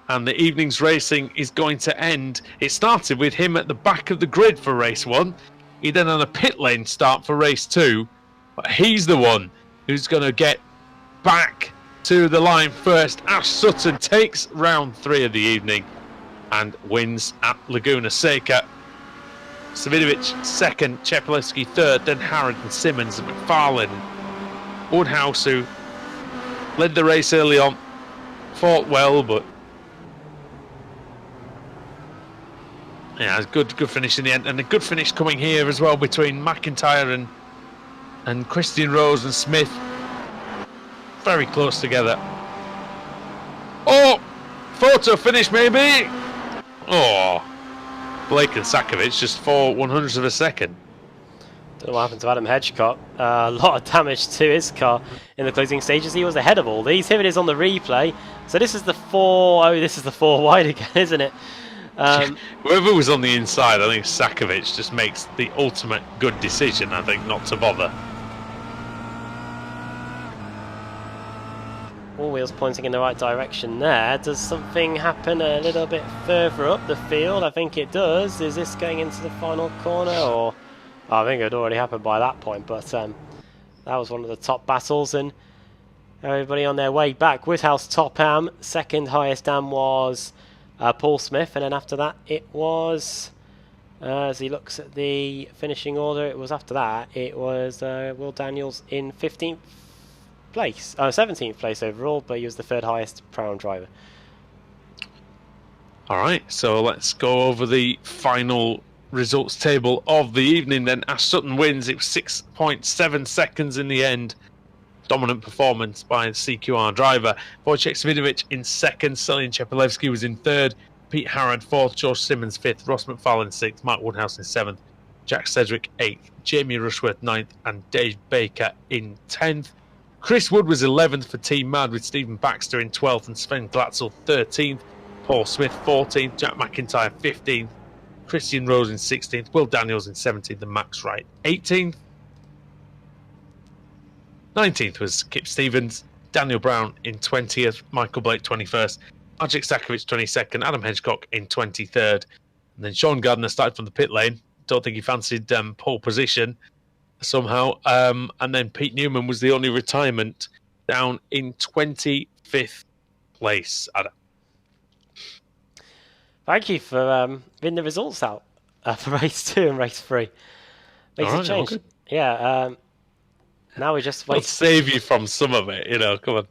and the evening's racing is going to end. It started with him at the back of the grid for race 1. He then had a pit lane start for race 2, but he's the one who's going to get back to the line first. Ash Sutton takes round 3 of the evening and wins at Laguna Seca. Svidovic second, Chepelewski third, then Harrod and Simmons and McFarlane. Woodhouse, who led the race early on, fought well, but yeah, good finish in the end, and a good finish coming here as well between McIntyre and Christian Rose and Smith. Very close together. Oh, photo finish maybe. Oh, Blake and Sakovic just 4/100ths of a second. Don't know what happened to Adam Hedgecott. A lot of damage to his car in the closing stages. He was ahead of all these. Here it is on the replay. So this is the 4. Oh, this is the 4 wide again, isn't it? Whoever was on the inside, I think Sakovic just makes the ultimate good decision, I think, not to bother. All wheels pointing in the right direction there. Does something happen a little bit further up the field? I think it does. Is this going into the final corner, or I think it had already happened by that point, but that was one of the top battles, and everybody on their way back. Woodhouse top am, second highest am was Paul Smith, and then after that it was, as he looks at the finishing order, it was after that, it was Will Daniels in 15th place, 17th place overall, but he was the third highest Pro-Am driver. Alright, so let's go over the final results table of the evening then. Ash Sutton wins. It was 6.7 seconds in the end. Dominant performance by the CQR driver. Wojciech Svidovic in second. Sterling Chepelewski was in third. Pete Harrod fourth. George Simmons fifth. Ross McFarlane sixth. Mark Woodhouse in seventh. Jack Sedgwick eighth. Jamie Rushworth ninth. And Dave Baker in 10th. Chris Wood was 11th for Team Mad, with Stephen Baxter in 12th and Sven Glatzel 13th. Paul Smith 14th. Jack McIntyre 15th. Christian Rose in 16th, Will Daniels in 17th, and Max Wright 18th. 19th was Kip Stevens, Daniel Brown in 20th, Michael Blake 21st, Ajik Sakovic 22nd, Adam Hedgecock in 23rd. And then Sean Gardner started from the pit lane. Don't think he fancied pole position somehow. And then Pete Newman was the only retirement, down in 25th place. Adam. Thank you for reading the results out for race 2 and race 3. Makes a change. Yeah. Now we just wait. I'll save you from some of it. Come on.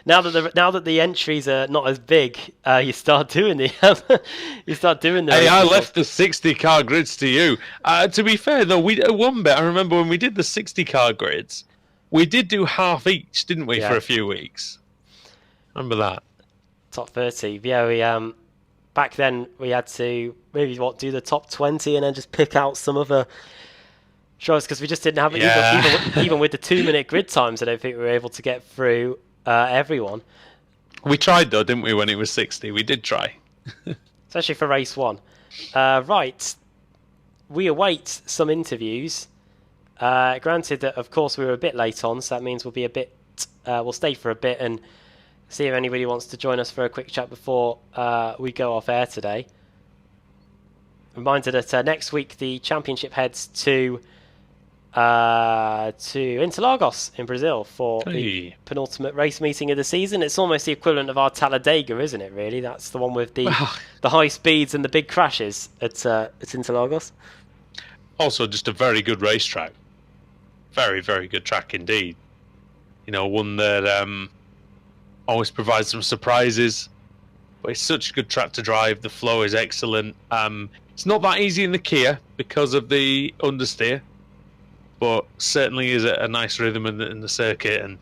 now that the entries are not as big, you start doing the Hey, I left the 60-car grids to you. To be fair though, we one bit. I remember when we did the 60-car grids, we did do half each, didn't we, for a few weeks? Remember that? Top 30. Yeah, we back then we had to maybe do the top 20 and then just pick out some other shows, because we just didn't have it. Even with the 2-minute grid times, I don't think we were able to get through everyone. We tried though, didn't we, when it was 60? We did try. Especially for race 1. Right. we await some interviews. Granted that, of course, we were a bit late on, so that means we'll be a bit. We'll stay for a bit and see if anybody wants to join us for a quick chat before we go off air today. Reminder that next week the championship heads to Interlagos in Brazil for the penultimate race meeting of the season. It's almost the equivalent of our Talladega, isn't it? Really, that's the one with the high speeds and the big crashes at Interlagos. Also, just a very good racetrack. Very, very good track indeed. You know, one that always provides some surprises. But it's such a good track to drive. The flow is excellent. It's not that easy in the Kia because of the understeer, but certainly is a nice rhythm in the circuit, and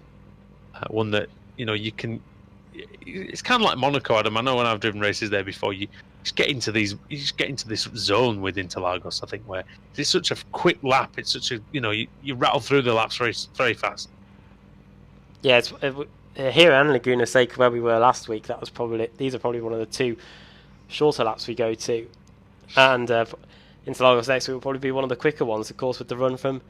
one that, you know, you can. It's kind of like Monaco, Adam. I know when I've driven races there before, you just get into this zone with Interlagos. I think where it's such a quick lap. It's such a, you know, you rattle through the laps very, very fast. Yeah, it's here and Laguna Seca where we were last week. These are probably one of the two shorter laps we go to, and Interlagos next week will probably be one of the quicker ones, of course, with the run from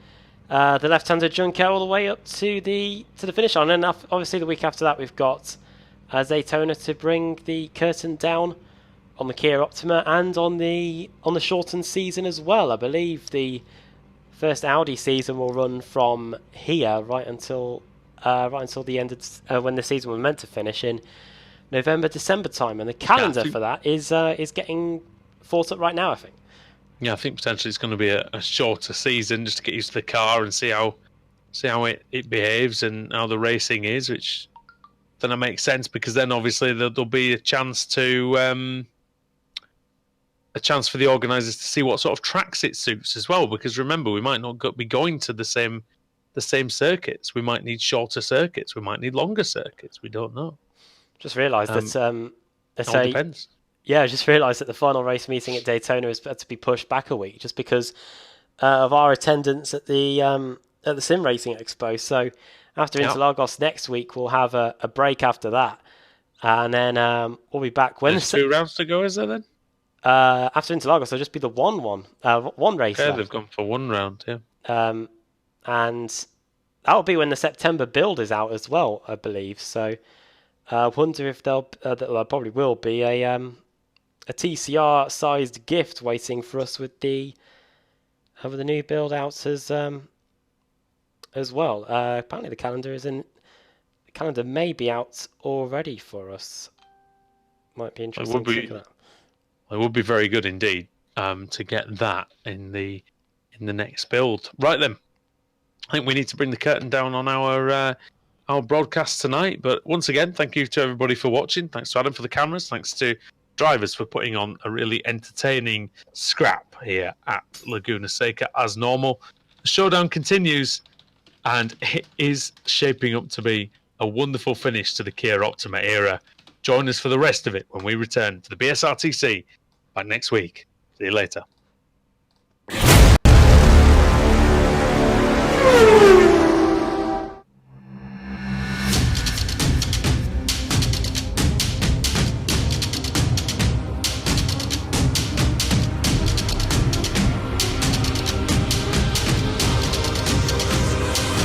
the left-hander Juncker all the way up to the finish line. And obviously the week after that we've got Daytona to bring the curtain down on the Kia Optima and on the shortened season as well. I believe the first Audi season will run from here right until the end of when the season was meant to finish in November, December time, and the calendar for that is getting thought up right now, I think. Yeah, I think potentially it's going to be a shorter season just to get used to the car and see how it behaves and how the racing is, which then it makes sense because then obviously there'll be a chance for the organisers to see what sort of tracks it suits as well. Because remember, we might not be going to the same circuits. We might need shorter circuits. We might need longer circuits. We don't know. Just realised that it all depends. Yeah, I just realised that the final race meeting at Daytona is had to be pushed back a week just because of our attendance at the Sim Racing Expo. So after Interlagos next week, we'll have a break after that, and then we'll be back when there's 2 rounds to go. Is there then? After Interlagos, there'll just be the one race. Okay, left. they've gone for 1 round. Yeah. And that'll be when the September build is out as well, I believe. So I wonder if there probably will be a TCR-sized gift waiting for us with the new build out as well. Apparently the calendar may be out already for us. Might be interesting to look at that. It would be very good indeed to get that in the next build. Right then, I think we need to bring the curtain down on our broadcast tonight. But once again, thank you to everybody for watching. Thanks to Adam for the cameras. Thanks to drivers for putting on a really entertaining scrap here at Laguna Seca as normal. The showdown continues, and it is shaping up to be a wonderful finish to the Kia Optima era. Join us for the rest of it when we return to the BSRTC by next week. See you later.